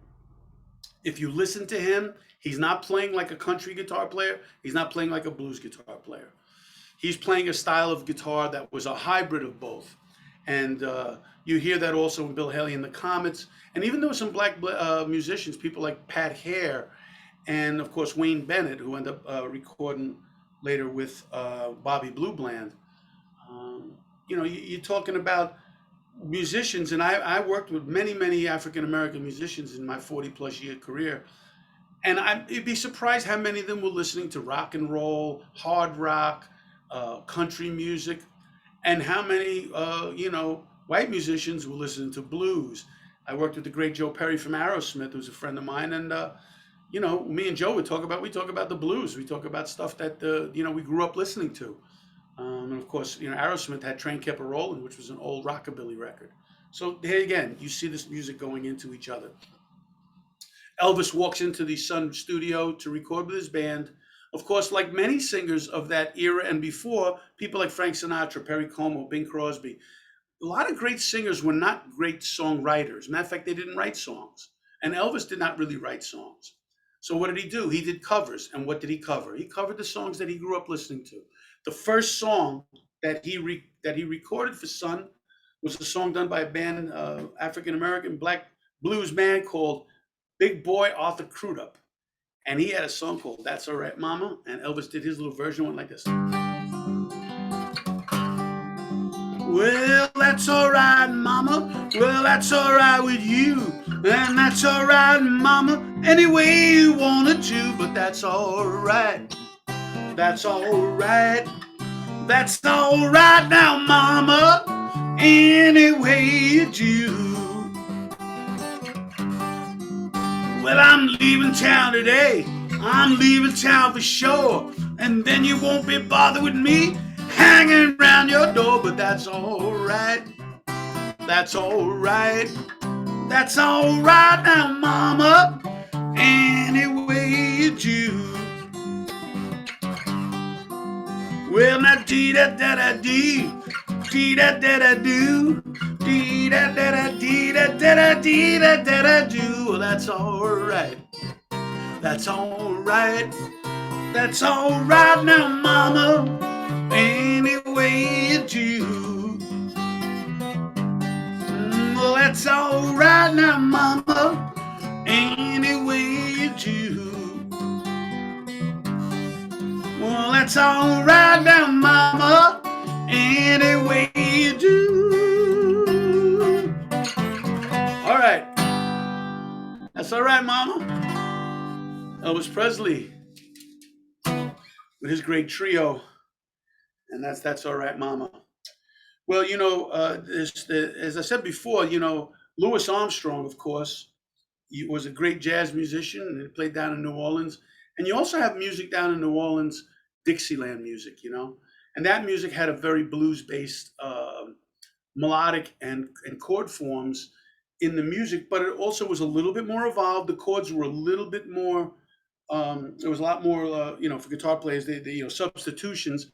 [SPEAKER 1] If you listen to him, he's not playing like a country guitar player. He's not playing like a blues guitar player. He's playing a style of guitar that was a hybrid of both. And you hear that also in Bill Haley and the Comets. And even though some black musicians, people like Pat Hare, and of course Wayne Bennett, who ended up recording later with Bobby Blue Bland. You're talking about musicians, and I worked with many African American musicians in my 40 plus year career, and you'd be surprised how many of them were listening to rock and roll, hard rock, country music, and how many white musicians were listening to blues. I worked with the great Joe Perry from Aerosmith, who's a friend of mine, and me and Joe would talk about the blues. We talk about stuff that we grew up listening to. And of course, Aerosmith had Train Kept a Rollin', which was an old rockabilly record. So here again, you see this music going into each other. Elvis walks into the Sun studio to record with his band. Of course, like many singers of that era and before, people like Frank Sinatra, Perry Como, Bing Crosby, a lot of great singers were not great songwriters. Matter of fact, they didn't write songs. And Elvis did not really write songs. So what did he do? He did covers. And what did he cover? He covered the songs that he grew up listening to. The first song that he recorded for Sun was a song done by a band, African American black blues band called Big Boy Arthur Crudup. And he had a song called That's All Right Mama. And Elvis did his little version, went like this. Well, that's all right, mama. Well, that's all right with you. And that's all right, mama, any way you wanted to. But that's all right. That's all right. That's all right now, mama, any way you do. Well, I'm leaving town today. I'm leaving town for sure. And then you won't be bothered with me hanging around your door. But that's all right. That's all right. That's all right now, mama, any way you do. Well, now dee da da da dee, dee da da da do, dee da da da dee da da da dee da da da do. Well, that's all right. That's all right. That's all right now, mama, any way you do. Well, that's all right now, mama, any way you do. Well, that's all right now, mama, any way you do. All right. That's all right, mama. Elvis Presley with his great trio. And that's all right, mama. Well, as I said before, Louis Armstrong, of course, he was a great jazz musician and he played down in New Orleans. And you also have music down in New Orleans, Dixieland music, and that music had a very blues-based melodic and chord forms in the music, but it also was a little bit more evolved. The chords were a little bit more. There was a lot more, for guitar players, the substitutions,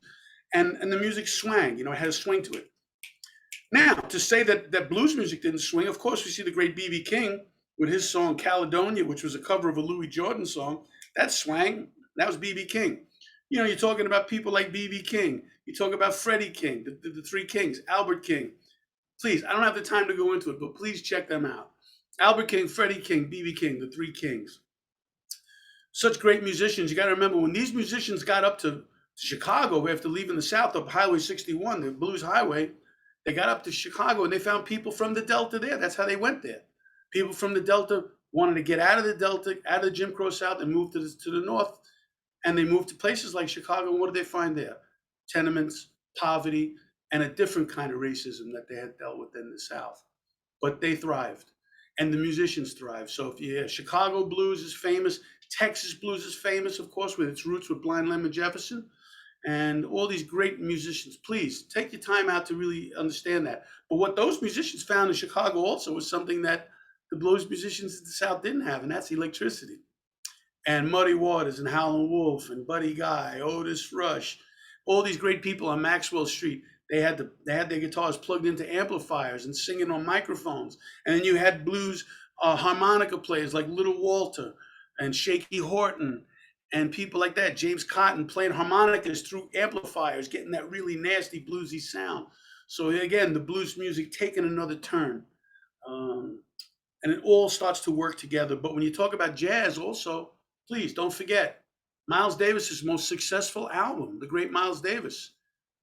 [SPEAKER 1] and the music swang. It had a swing to it. Now, to say that blues music didn't swing, of course, we see the great B.B. King with his song Caledonia, which was a cover of a Louis Jordan song. That swang. That was B.B. King. You're talking about people like B.B. King. You talk about Freddie King, the three Kings, Albert King. Please, I don't have the time to go into it, but please check them out. Albert King, Freddie King, B.B. King, the three Kings. Such great musicians. You got to remember, when these musicians got up to Chicago after leaving the South up Highway 61, the Blues Highway, they got up to Chicago and they found people from the Delta there. That's how they went there. People from the Delta wanted to get out of the Delta, out of the Jim Crow South, and move to the North. And they moved to places like Chicago. And what did they find there? Tenements, poverty, and a different kind of racism that they had dealt with in the South. But they thrived, and the musicians thrived. So if Chicago blues is famous, Texas blues is famous, of course, with its roots with Blind Lemon Jefferson and all these great musicians. Please take your time out to really understand that. But what those musicians found in Chicago also was something that the blues musicians in the South didn't have, and that's electricity. And Muddy Waters and Howlin' Wolf and Buddy Guy, Otis Rush, all these great people on Maxwell Street. They had their guitars plugged into amplifiers and singing on microphones. And then you had blues harmonica players like Little Walter and Shaky Horton and people like that. James Cotton playing harmonicas through amplifiers, getting that really nasty bluesy sound. So again, the blues music taking another turn. Um, and it all starts to work together. But when you talk about jazz, also, please don't forget Miles Davis's most successful album, the great Miles Davis,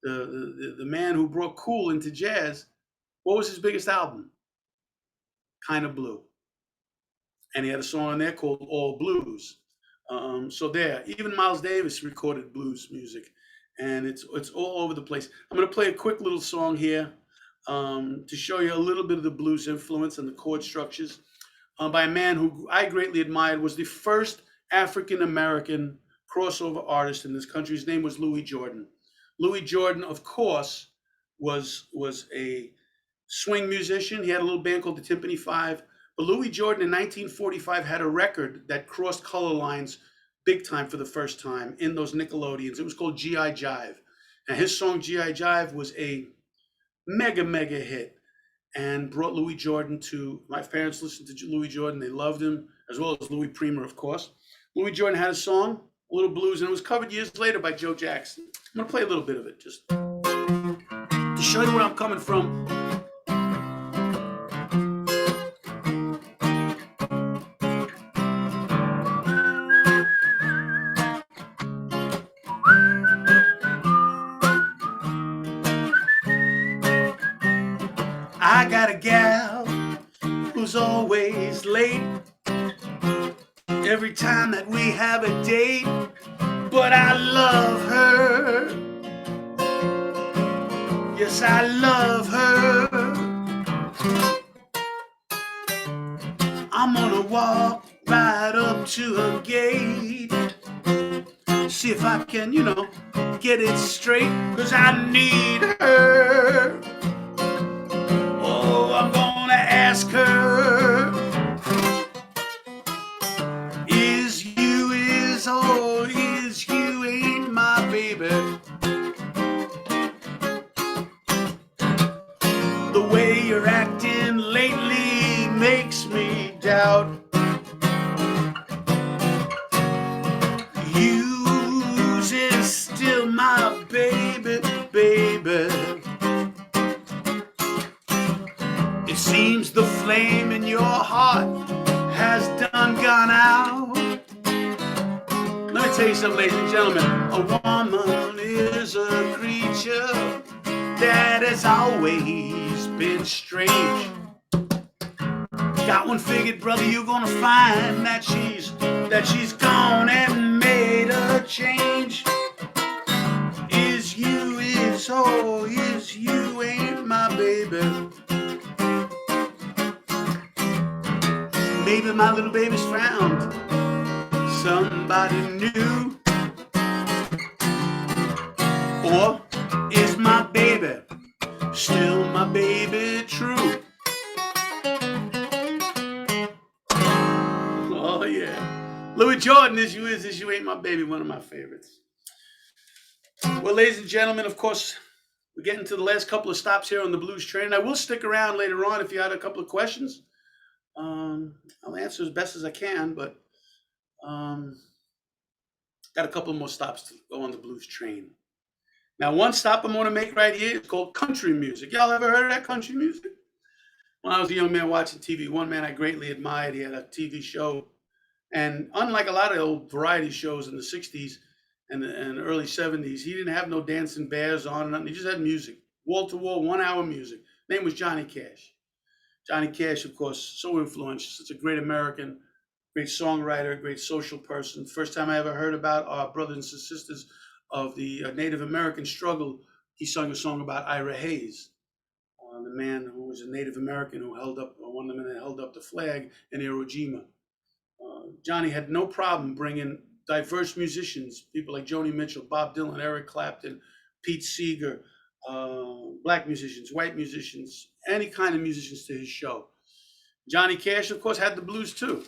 [SPEAKER 1] the man who brought cool into jazz. What was his biggest album? Kind of Blue. And he had a song on there called All Blues. So there, even Miles Davis recorded blues music, and it's all over the place. I'm going to play a quick little song here to show you a little bit of the blues influence and the chord structures by a man who I greatly admired, was the first African American crossover artist in this country. His name was Louis Jordan. Louis Jordan, of course, was a swing musician. He had a little band called the Timpani Five. But Louis Jordan in 1945 had a record that crossed color lines big time for the first time in those Nickelodeons. It was called G.I. Jive. And his song G.I. Jive was a mega, mega hit and brought Louis Jordan to, my parents listened to Louis Jordan. They loved him, as well as Louis Prima, of course. Louis Jordan had a song, a little blues, and it was covered years later by Joe Jackson. I'm going to play a little bit of it just to show you where I'm coming from. I got a gal who's always late every time that we have a date, but I love her. Yes, I love her. I'm gonna walk right up to her gate, see if I can, get it straight, 'cause I need her. Oh, I'm gonna ask her, is you ain't my baby. The way you're acting lately makes me doubt you's is still my baby, baby. It seems the flame in your heart has done gone out. Let me tell you something, ladies and gentlemen. A woman is a creature that has always been strange. Got one figured, brother, you're gonna find that she's gone and made a change. Is you ain't my baby. Maybe my little baby's found somebody new. Or is my baby still my baby true? Oh yeah. Louis Jordan, Is You Ain't My Baby, one of my favorites. Well, ladies and gentlemen, of course, we're getting to the last couple of stops here on the Blues Train. I will stick around later on if you had a couple of questions. I'll answer as best as I can, but got a couple more stops to go on the Blues Train. Now, one stop I'm going to make right here is called country music. Y'all ever heard of that country music? When I was a young man watching TV, one man I greatly admired, he had a TV show. And unlike a lot of old variety shows in the 60s and early 70s, he didn't have no dancing bears on, nothing. He just had music, wall to wall, 1 hour music. Name was Johnny Cash. Johnny Cash, of course, so influential, such a great American, great songwriter, great social person. First time I ever heard about our brothers and sisters of the Native American struggle, he sung a song about Ira Hayes, the man who was a Native American who held up, one of the men that held up the flag in Iwo Jima. Johnny had no problem bringing diverse musicians, people like Joni Mitchell, Bob Dylan, Eric Clapton, Pete Seeger, black musicians, white musicians, any kind of musicians to his show. Johnny Cash, of course, had the blues too.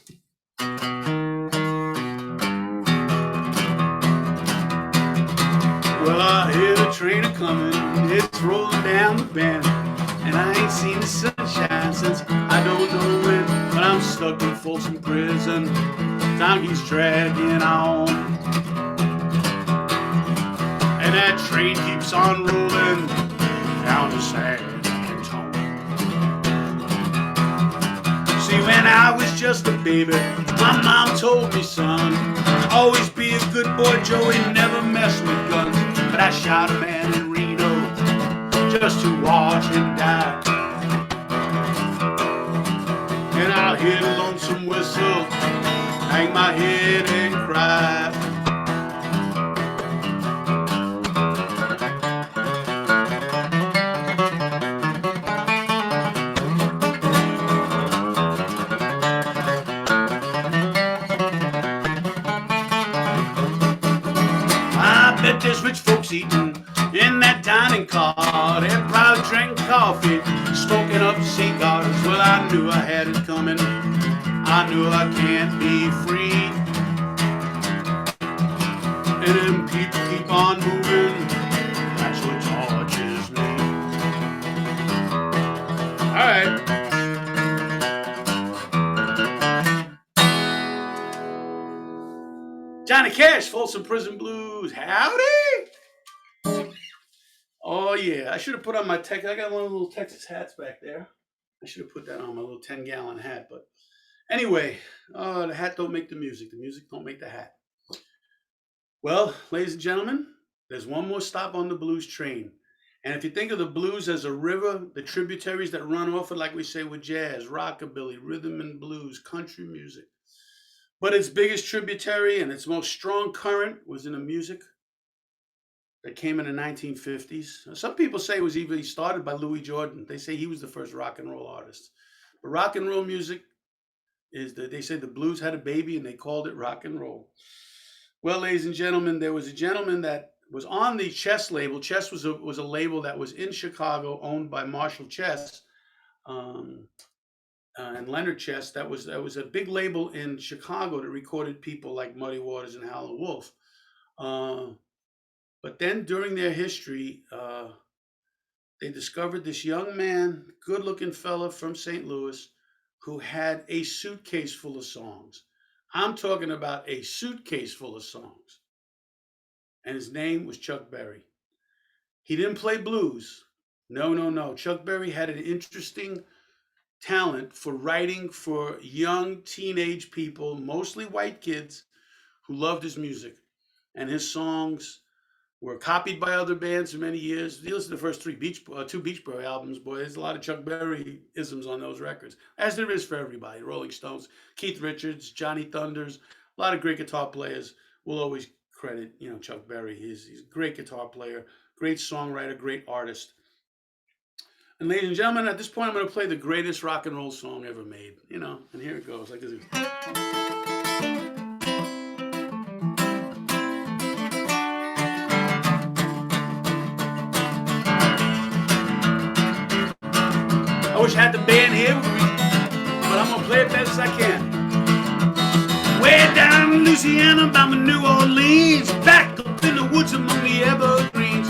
[SPEAKER 1] Well, I hear the train a coming, it's rolling down the bend, and I ain't seen the sunshine since I don't know when. But I'm stuck in Folsom prison, time keeps dragging on, and that train keeps on rolling down to San Antonio. See, when I was just a baby, my mom told me, son, always be a good boy, Joey, never mess with guns. But I shot a man in Reno just to watch him die. And I'll hear the lonesome whistle, hang my head and cry. There's rich folks eating in that dining car. They probably drank coffee, smoking up cigars. Well, I knew I had it coming. I knew I can't be free. And then people keep on moving. That's what tortures me. All right. Johnny Cash, Folsom Prison Blues. Howdy! Oh, yeah. I should have put on my I got one of the little Texas hats back there. I should have put that on my little 10-gallon hat. But anyway, the hat don't make the music. The music don't make the hat. Well, ladies and gentlemen, there's one more stop on the blues train. And if you think of the blues as a river, the tributaries that run off it, like we say with jazz, rockabilly, rhythm and blues, country music. But its biggest tributary and its most strong current was in the music that came in the 1950s. Some people say he started by Louis Jordan. They say he was the first rock and roll artist. But rock and roll music they say the blues had a baby and they called it rock and roll. Well, ladies and gentlemen, there was a gentleman that was on the Chess label. Chess was a label that was in Chicago, owned by Marshall Chess. And Leonard Chess, that was a big label in Chicago that recorded people like Muddy Waters and Howlin' Wolf. But then during their history, they discovered this young man, good-looking fella from St. Louis, who had a suitcase full of songs. I'm talking about a suitcase full of songs. And his name was Chuck Berry. He didn't play blues. No. Chuck Berry had an interesting talent for writing for young teenage people, mostly white kids, who loved his music. And his songs were copied by other bands for many years. You listen to the first two Beach Boy albums, boy, there's a lot of Chuck Berry isms on those records, as there is for everybody. Rolling Stones, Keith Richards, Johnny Thunders, a lot of great guitar players. We'll always credit, Chuck Berry. He's a great guitar player, great songwriter, great artist. And ladies and gentlemen, at this point, I'm going to play the greatest rock and roll song ever made, and here it goes, like this. I wish I had the band here with me, but I'm going to play it best as I can. Way down in Louisiana, by New Orleans, back up in the woods among the evergreens.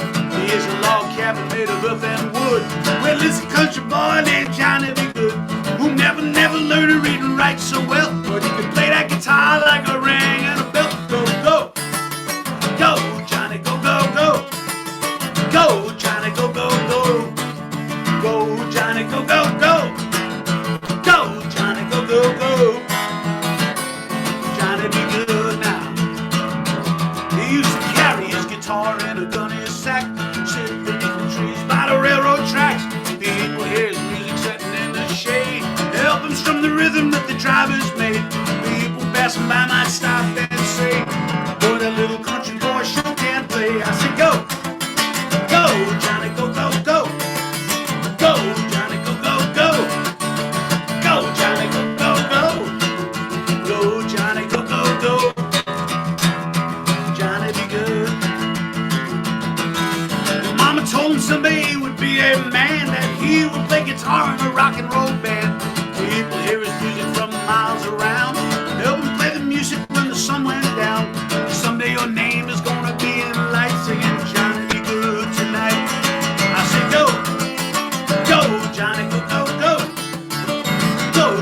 [SPEAKER 1] Here's a log cabin made of earth and wood, where lives a country boy named Johnny B. Good, who never learned to read and write so well, but he could play that guitar like a ring and a bell. Go, go, go, Johnny, go, go, go, go, Johnny, go, go, go, go, Johnny, go, go, go, go, Johnny, go, go, go. Johnny be good now. He used to carry his guitar in a gun in his sack, sit beneath the trees by the railroad tracks. People hear his music sitting in the shade, help him strum the rhythm that the drivers made. People passing by might stop and say, boy, that little country boy sure can play. I say, go, go, Johnny, go, go, go, go, Johnny, go, go, go, go, Johnny, go, go, go, go, Johnny.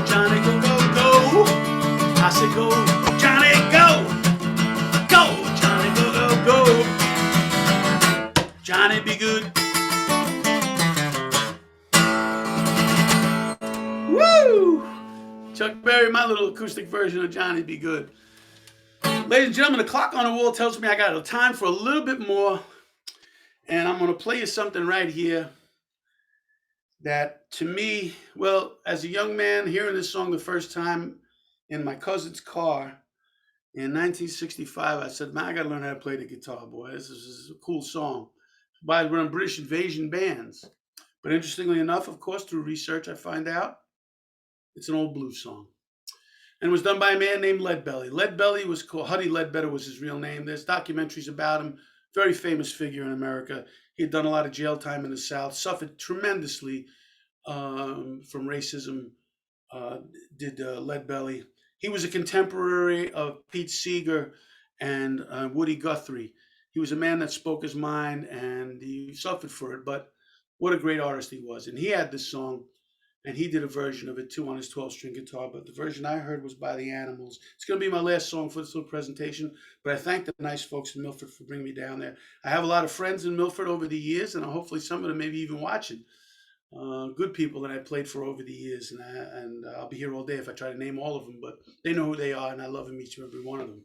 [SPEAKER 1] Johnny, go, go, go. I said, go, Johnny, go. Go, Johnny, go, go, go. Johnny, be good. Woo! Chuck Berry, my little acoustic version of Johnny Be Good. Ladies and gentlemen, the clock on the wall tells me I got time for a little bit more. And I'm going to play you something right here that to me, well, as a young man, hearing this song the first time in my cousin's car in 1965, I said, man, I got to learn how to play the guitar, boy. This is a cool song by one of British invasion bands. But interestingly enough, of course, through research, I find out it's an old blues song. And it was done by a man named Leadbelly. Leadbelly was called, Huddy Ledbetter was his real name. There's documentaries about him. Very famous figure in America. He had done a lot of jail time in the South, suffered tremendously from racism, did Leadbelly. He was a contemporary of Pete Seeger and Woody Guthrie. He was a man that spoke his mind, and he suffered for it, but what a great artist he was. And he had this song, and he did a version of it too on his 12-string guitar, but the version I heard was by the Animals. It's going to be my last song for this little presentation, but I thank the nice folks in Milford for bringing me down there. I have a lot of friends in Milford over the years, and hopefully some of them maybe even watching. Good people that I played for over the years, and I'll be here all day if I try to name all of them, but they know who they are, and I love them, each and every one of them.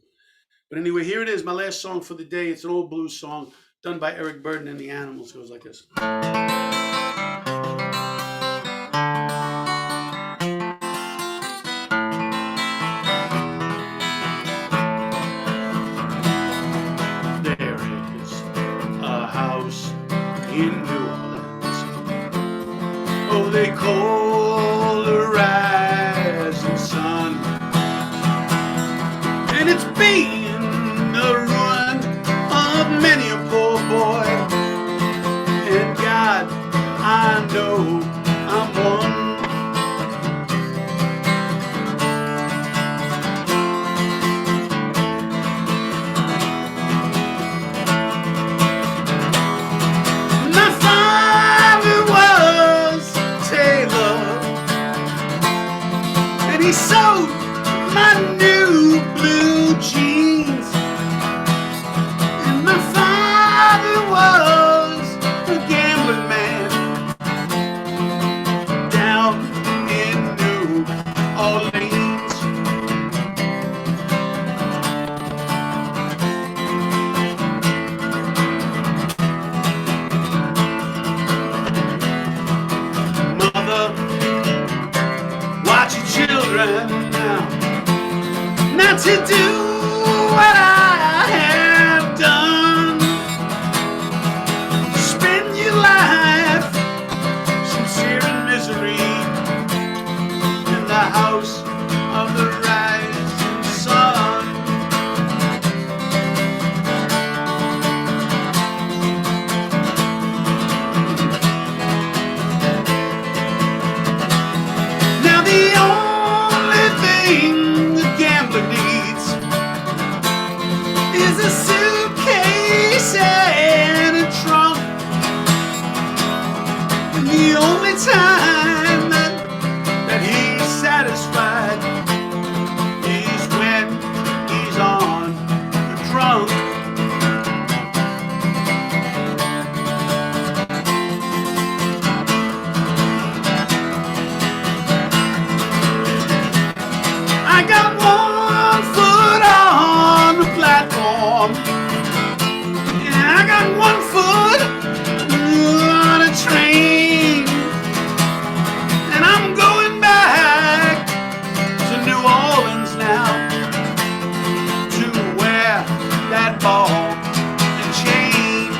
[SPEAKER 1] But anyway, here it is, my last song for the day. It's an old blues song done by Eric Burton and the Animals. It goes like this. In New Orleans, oh, they call the rising sun, and it's been the ruin of many a poor boy, and God, I know I'm one. He sewed my new blue jeans, and my father was a gambling man down in New Orleans. Mother, watch your children now, not to do what I have done. Spend your life sincere in misery in the house of the rising sun. Now the only thing the gambler needs is a suitcase and a trunk. And the only time that he's satisfied is when he's on the drunk. I got one foot on the platform, and I got one foot on a train, and I'm going back to New Orleans now to wear that ball and chain.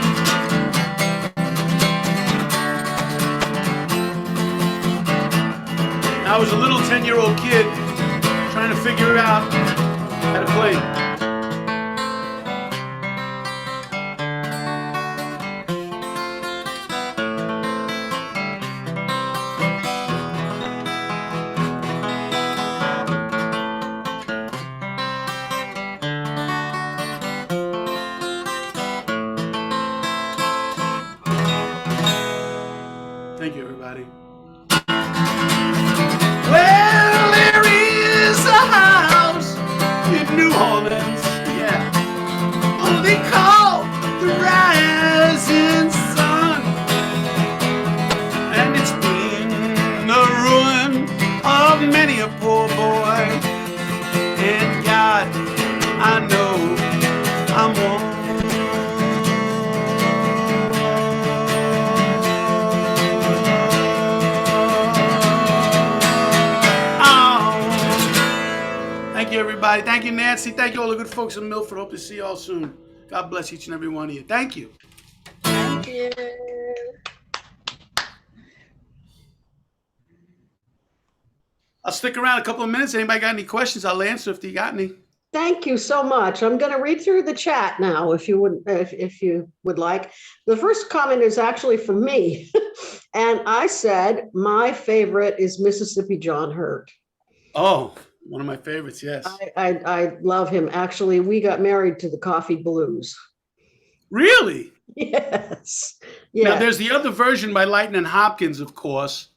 [SPEAKER 1] I was a little 10-year-old kid trying to figure out how to play. Thank you, everybody. Well, you, everybody. Thank you, Nancy. Thank you, all the good folks in Milford. Hope to see you all soon. God bless each and every one of you. Thank you.
[SPEAKER 2] Thank you.
[SPEAKER 1] I'll stick around a couple of minutes. Anybody got any questions? I'll answer if you got any.
[SPEAKER 2] Thank you so much. I'm going to read through the chat now, if you would like. The first comment is actually from me, and I said my favorite is Mississippi John Hurt.
[SPEAKER 1] Oh, one of my favorites. Yes.
[SPEAKER 2] I love him. Actually, we got married to the Coffee Blues.
[SPEAKER 1] Really?
[SPEAKER 2] Yes.
[SPEAKER 1] Now,
[SPEAKER 2] Yeah.
[SPEAKER 1] there's the other version by Lightning Hopkins, of course.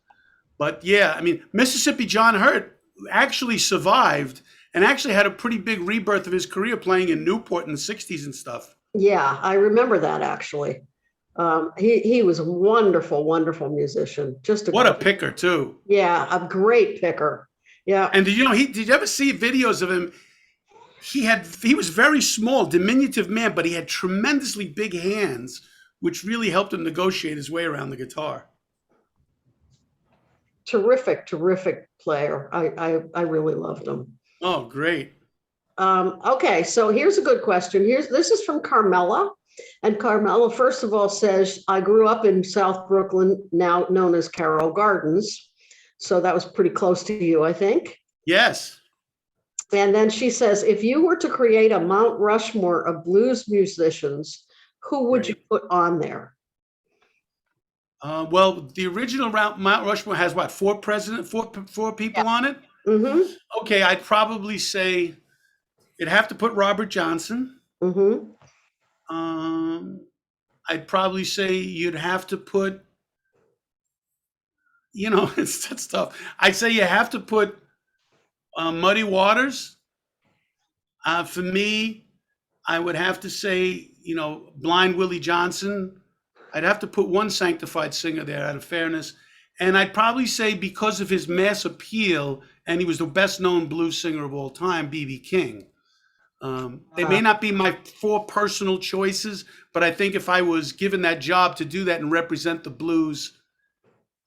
[SPEAKER 1] But yeah, I mean, Mississippi John Hurt actually survived and actually had a pretty big rebirth of his career playing in Newport in the 60s and stuff.
[SPEAKER 2] Yeah, I remember that actually. He was a wonderful, wonderful musician.
[SPEAKER 1] What a picker, too.
[SPEAKER 2] Yeah, a great picker. Yeah.
[SPEAKER 1] And did you ever see videos of him? He was very small, diminutive man, but he had tremendously big hands, which really helped him negotiate his way around the guitar.
[SPEAKER 2] Terrific player. I really loved him.
[SPEAKER 1] Oh, great.
[SPEAKER 2] Okay, so here's a good question. This is from Carmela. And Carmela, first of all, says, I grew up in South Brooklyn, now known as Carroll Gardens. So that was pretty close to you, I think.
[SPEAKER 1] Yes.
[SPEAKER 2] And then she says, if you were to create a Mount Rushmore of blues musicians, who would you put on there?
[SPEAKER 1] Well, the original Mount Rushmore has what, four people on it?
[SPEAKER 2] Mm-hmm.
[SPEAKER 1] Okay, I'd probably say you'd have to put Robert Johnson.
[SPEAKER 2] Mm-hmm.
[SPEAKER 1] I'd probably say you'd have to put, that's tough. I'd say you have to put Muddy Waters. For me, I would have to say, Blind Willie Johnson. I'd have to put one sanctified singer there out of fairness. And I'd probably say because of his mass appeal, and he was the best known blues singer of all time, B.B. King. They may not be my four personal choices, but I think if I was given that job to do that and represent the blues,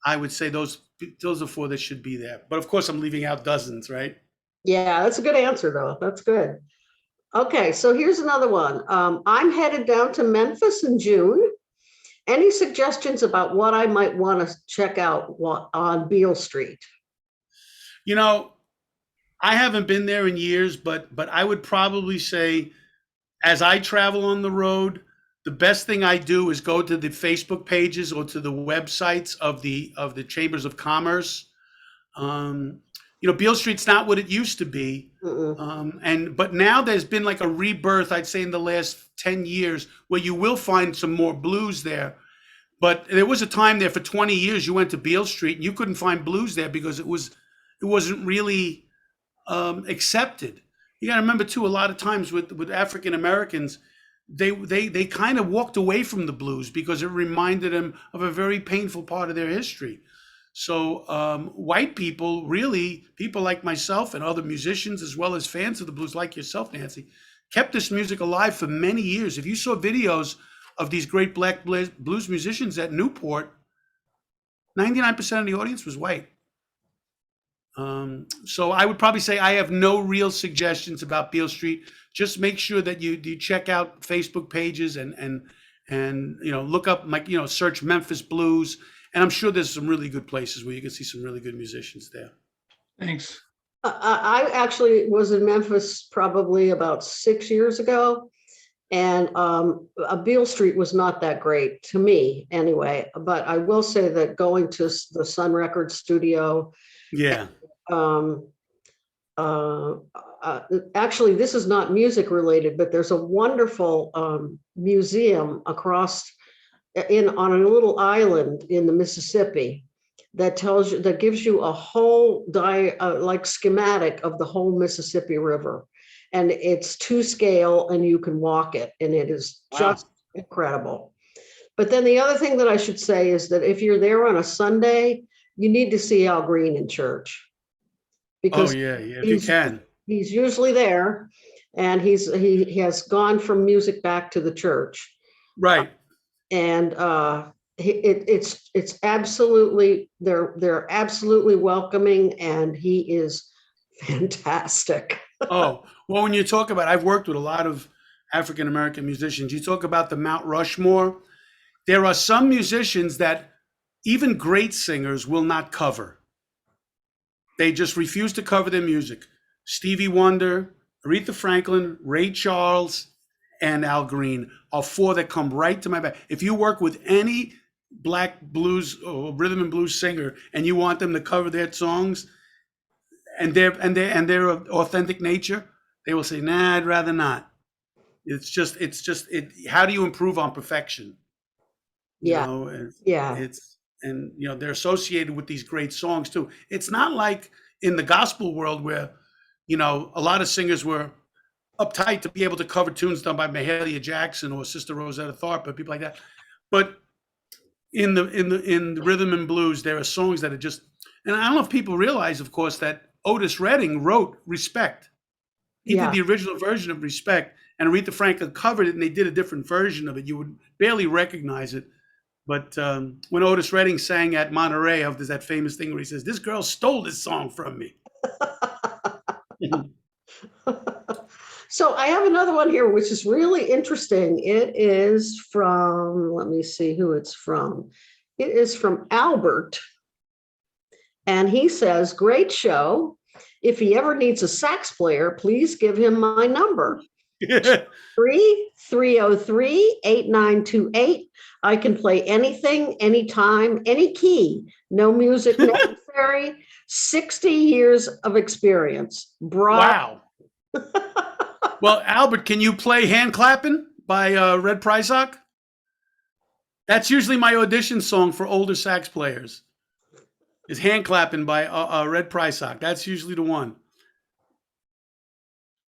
[SPEAKER 1] I would say those are four that should be there. But of course, I'm leaving out dozens, right?
[SPEAKER 2] Yeah, that's a good answer, though. That's good. Okay, so here's another one. I'm headed down to Memphis in June. Any suggestions about what I might want to check out on Beale Street?
[SPEAKER 1] I haven't been there in years, but I would probably say, as I travel on the road, the best thing I do is go to the Facebook pages or to the websites of the Chambers of Commerce. Beale Street's not what it used to be, but now there's been like a rebirth, I'd say, in the last 10 years, where you will find some more blues there. But there was a time there for 20 years you went to Beale Street and you couldn't find blues there because it wasn't really accepted. You got to remember too, a lot of times with African Americans, they kind of walked away from the blues because it reminded them of a very painful part of their history. So white people, really, people like myself and other musicians, as well as fans of the blues like yourself, Nancy, kept this music alive for many years. If you saw videos of these great black blues musicians at Newport, 99% of the audience was white. So I would probably say I have no real suggestions about Beale Street. Just make sure that you check out Facebook pages and look up, search Memphis Blues. And I'm sure there's some really good places where you can see some really good musicians there.
[SPEAKER 3] Thanks.
[SPEAKER 2] I actually was in Memphis probably about 6 years ago. And Beale Street was not that great to me anyway. But I will say that going to the Sun Records studio.
[SPEAKER 1] Yeah.
[SPEAKER 2] Actually, this is not music related, but there's a wonderful museum across on a little island in the Mississippi that gives you a whole schematic of the whole Mississippi River, and it's to scale, and you can walk it, and it is just incredible. But then the other thing that I should say is that if you're there on a Sunday, you need to see Al Green in church. Because
[SPEAKER 1] if you can.
[SPEAKER 2] He's usually there, and he has gone from music back to the church.
[SPEAKER 1] Right.
[SPEAKER 2] And it's absolutely, they're absolutely welcoming, and he is fantastic.
[SPEAKER 1] Oh, well, when you talk about, I've worked with a lot of African American musicians. You talk about the Mount Rushmore. There are some musicians that even great singers will not cover. They just refuse to cover their music. Stevie Wonder, Aretha Franklin, Ray Charles, and Al Green are four that come right to my back. If you work with any black blues or rhythm and blues singer and you want them to cover their songs and their authentic nature, they will say, "Nah, I'd rather not." It's just how do you improve on perfection? You
[SPEAKER 2] Yeah,
[SPEAKER 1] know, and
[SPEAKER 2] yeah,
[SPEAKER 1] it's and they're associated with these great songs too. It's not like in the gospel world where a lot of singers were uptight to be able to cover tunes done by Mahalia Jackson or Sister Rosetta Tharpe or people like that. But in the rhythm and blues, there are songs that are just, and I don't know if people realize, of course, that Otis Redding wrote "Respect." He did
[SPEAKER 2] yeah.
[SPEAKER 1] the original version of "Respect," and Aretha Franklin covered it, and they did a different version of it. You would barely recognize it. But when Otis Redding sang at Monterey, there's that famous thing where he says, "This girl stole this song from me."
[SPEAKER 2] So I have another one here, which is really interesting. It is from, let me see who it's from. It is from Albert. And he says, great show. If he ever needs a sax player, please give him my number. 303-8928. I can play anything, anytime, any key. No music necessary. 60 years of experience. Bravo.
[SPEAKER 1] Wow. Well, Albert, can you play "Hand Clapping" by Red Prysock? That's usually my audition song for older sax players. Is "Hand Clapping" by Red Prysock. That's usually the one.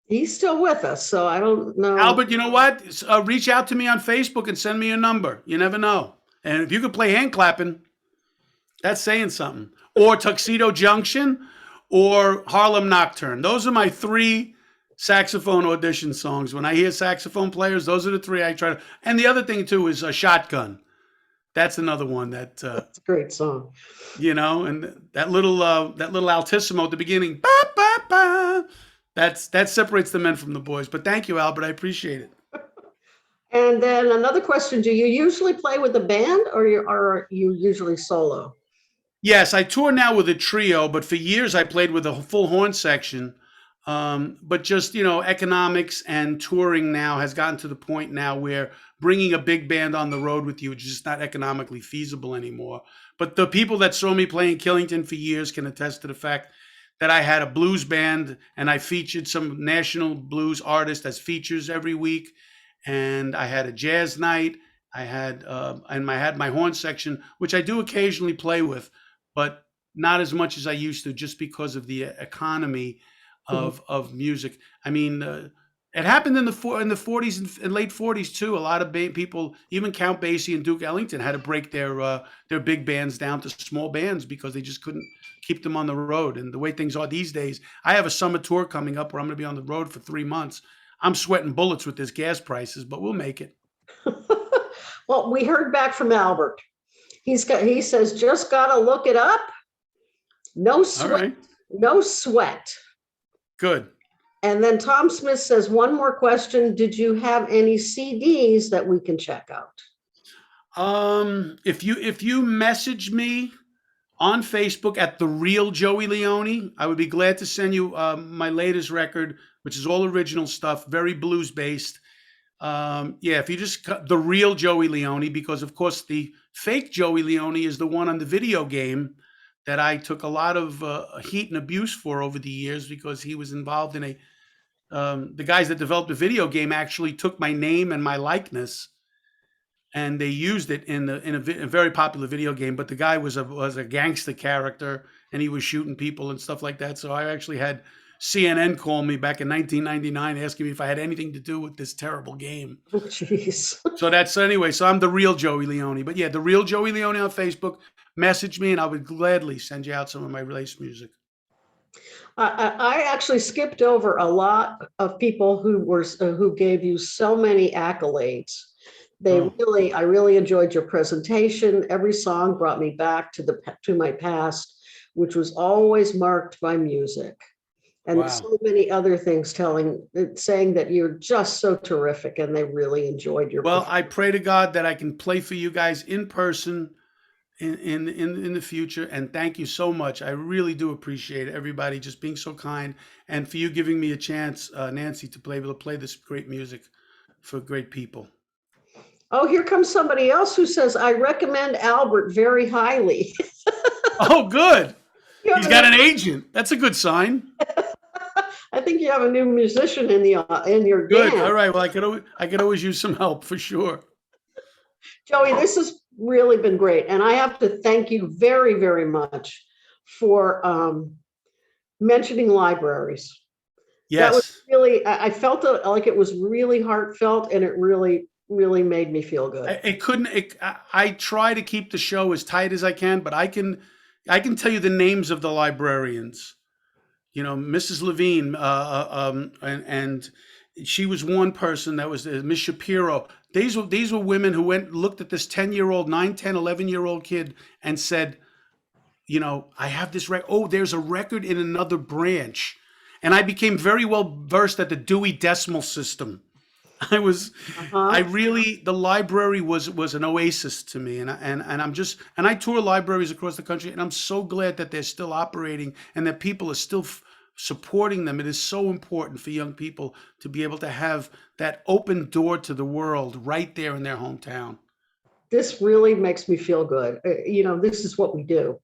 [SPEAKER 2] He's still with us, so I don't know.
[SPEAKER 1] Albert, you know what? Reach out to me on Facebook and send me your number. You never know. And if you could play "Hand Clapping," that's saying something. Or "Tuxedo Junction" or "Harlem Nocturne." Those are my three saxophone audition songs. When I hear saxophone players, those are the three I try to. And the other thing too is a "Shotgun." That's another one that
[SPEAKER 2] It's a great song.
[SPEAKER 1] and that little altissimo at the beginning. Ba, ba, ba, that separates the men from the boys. But thank you, Albert. I appreciate it.
[SPEAKER 2] And then another question, do you usually play with a band or are you usually solo?
[SPEAKER 1] Yes, I tour now with a trio, but for years I played with a full horn section. But just, economics and touring now has gotten to the point now where bringing a big band on the road with you is just not economically feasible anymore. But the people that saw me playing Killington for years can attest to the fact that I had a blues band and I featured some national blues artists as features every week. And I had a jazz night. I had my horn section, which I do occasionally play with, but not as much as I used to, just because of the economy
[SPEAKER 2] Mhm.
[SPEAKER 1] of music. I mean, it happened in the 40s and late 40s too. A lot of people, even Count Basie and Duke Ellington, had to break their big bands down to small bands because they just couldn't keep them on the road. And the way things are these days, I have a summer tour coming up where I'm going to be on the road for 3 months. I'm sweating bullets with this gas prices, but we'll make it.
[SPEAKER 2] Well, we heard back from Albert. He says, just gotta look it up. No
[SPEAKER 1] All
[SPEAKER 2] sweat,
[SPEAKER 1] right,
[SPEAKER 2] no sweat.
[SPEAKER 1] good.
[SPEAKER 2] And then Tom Smith says, one more question. Did you have any CDs that we can check out?
[SPEAKER 1] If you message me on Facebook at the real Joey Leone, I would be glad to send you my latest record, which is all original stuff, very blues based. Yeah, if you just the real Joey Leone, because of course the fake Joey Leone is the one on the video game that I took a lot of heat and abuse for over the years because he was involved in the guys that developed the video game actually took my name and my likeness and they used it in a very popular video game. But the guy was a gangster character, and he was shooting people and stuff like that. So I actually had CNN call me back in 1999 asking me if I had anything to do with this terrible game.
[SPEAKER 2] Oh, jeez.
[SPEAKER 1] So that's anyway. So I'm the real Joey Leone. But yeah, the real Joey Leone on Facebook. Message me, and I would gladly send you out some of my release music.
[SPEAKER 2] I actually skipped over a lot of people who gave you so many accolades.
[SPEAKER 1] Oh,
[SPEAKER 2] I really enjoyed your presentation. Every song brought me back to my past, which was always marked by music. and
[SPEAKER 1] Wow.
[SPEAKER 2] so many other things saying that you're just so terrific and they really enjoyed your
[SPEAKER 1] Well, I
[SPEAKER 2] performance.
[SPEAKER 1] pray to God that I can play for you guys in person in the future. And thank you so much. I really do appreciate everybody just being so kind, and for you giving me a chance, Nancy, to play able to play this great music for great people.
[SPEAKER 2] Oh, here comes somebody else who says, I recommend Albert very highly.
[SPEAKER 1] Oh, good.
[SPEAKER 2] You have
[SPEAKER 1] He's
[SPEAKER 2] a
[SPEAKER 1] got
[SPEAKER 2] new,
[SPEAKER 1] an agent. That's a good sign.
[SPEAKER 2] I think you have a new musician in your
[SPEAKER 1] Good. All
[SPEAKER 2] band.
[SPEAKER 1] right. Well, I could always use some help for sure.
[SPEAKER 2] Joey, this has really been great. And I have to thank you very, very much for mentioning libraries. That was
[SPEAKER 1] Yes.
[SPEAKER 2] really, I felt like it was really heartfelt and it really, really made me feel good.
[SPEAKER 1] It couldn't. I try to keep the show as tight as I can, but I can tell you the names of the librarians. Mrs. Levine, and she was one person that was Miss Shapiro. These were women who went looked at this 10-year-old, 9, 10, 11-year-old kid and said, I have this record. Oh, there's a record in another branch. And I became very well versed at the Dewey Decimal System. I was, I
[SPEAKER 2] Uh-huh.
[SPEAKER 1] really, the library was an oasis to me, and I tour libraries across the country, and I'm so glad that they're still operating and that people are still supporting them. It is so important for young people to be able to have that open door to the world right there in their hometown.
[SPEAKER 2] This really makes me feel good. This is what we do.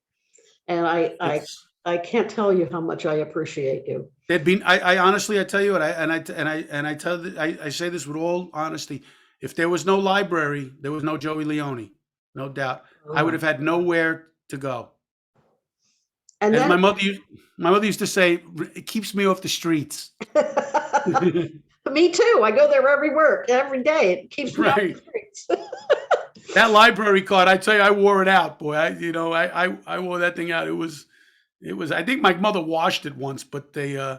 [SPEAKER 2] And
[SPEAKER 1] It's
[SPEAKER 2] I can't tell you how much I appreciate you.
[SPEAKER 1] there'd been I honestly I tell you what I tell I say this with all honesty. If there was no library, there was no Joey Leone, no doubt. I would
[SPEAKER 2] Oh.
[SPEAKER 1] have had nowhere to go.
[SPEAKER 2] And
[SPEAKER 1] As
[SPEAKER 2] then
[SPEAKER 1] my mother used to say, it keeps me off the streets.
[SPEAKER 2] me too. I go there every day. It keeps me off
[SPEAKER 1] Right.
[SPEAKER 2] the streets.
[SPEAKER 1] That library card, I tell you, I wore it out, boy. I wore that thing out. It was. I think my mother washed it once, but yeah,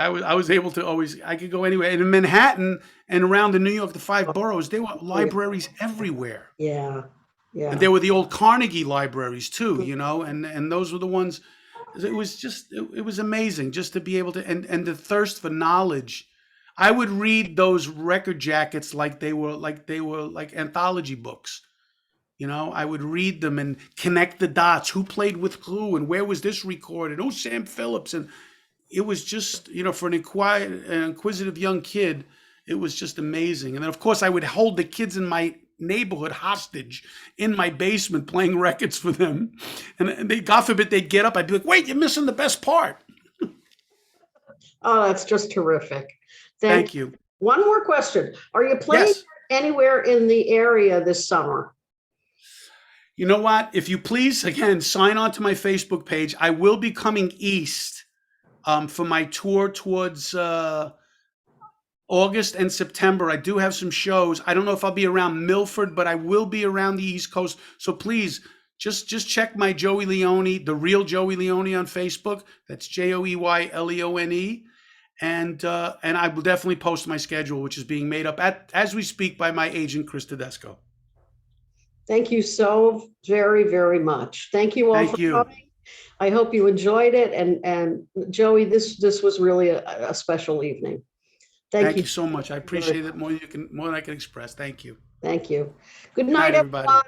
[SPEAKER 1] I was able to always. I could go anywhere. And in Manhattan and around the New York, the five boroughs, there were
[SPEAKER 2] Oh, yeah.
[SPEAKER 1] libraries everywhere.
[SPEAKER 2] Yeah.
[SPEAKER 1] And
[SPEAKER 2] Yeah.
[SPEAKER 1] there were the old Carnegie libraries too, and those were the ones. It was just it was amazing just to be able to and the thirst for knowledge. I would read those record jackets like anthology books. I would read them and connect the dots. Who played with who and where was this recorded? Oh, Sam Phillips. And it was just, for an inquisitive young kid, it was just amazing. And then, of course, I would hold the kids in my neighborhood hostage in my basement playing records for them. And they, God forbid, they'd get up. I'd be like, wait, you're missing the best part.
[SPEAKER 2] Oh, that's just terrific. Thank
[SPEAKER 1] Thank
[SPEAKER 2] you.
[SPEAKER 1] you.
[SPEAKER 2] One more question. Are you playing
[SPEAKER 1] Yes.
[SPEAKER 2] anywhere in the area this summer?
[SPEAKER 1] You know what? If you please, again, sign on to my Facebook page. I will be coming east for my tour towards August and September. I do have some shows. I don't know if I'll be around Milford, but I will be around the East Coast. So please, just check my Joey Leone, the real Joey Leone on Facebook. That's JoeyLeone, and I will definitely post my schedule, which is being made up as we speak by my agent Chris Tedesco.
[SPEAKER 2] Thank you so very, very much. Thank you all for
[SPEAKER 1] Thank you.
[SPEAKER 2] coming. I hope you enjoyed it. And Joey, this was really a special evening. Thank
[SPEAKER 1] Thank
[SPEAKER 2] you
[SPEAKER 1] you so much. I
[SPEAKER 2] very
[SPEAKER 1] appreciate it more than I can express. Thank you.
[SPEAKER 2] Thank you. Good
[SPEAKER 1] Good night,
[SPEAKER 2] night,
[SPEAKER 1] everybody.
[SPEAKER 2] everyone.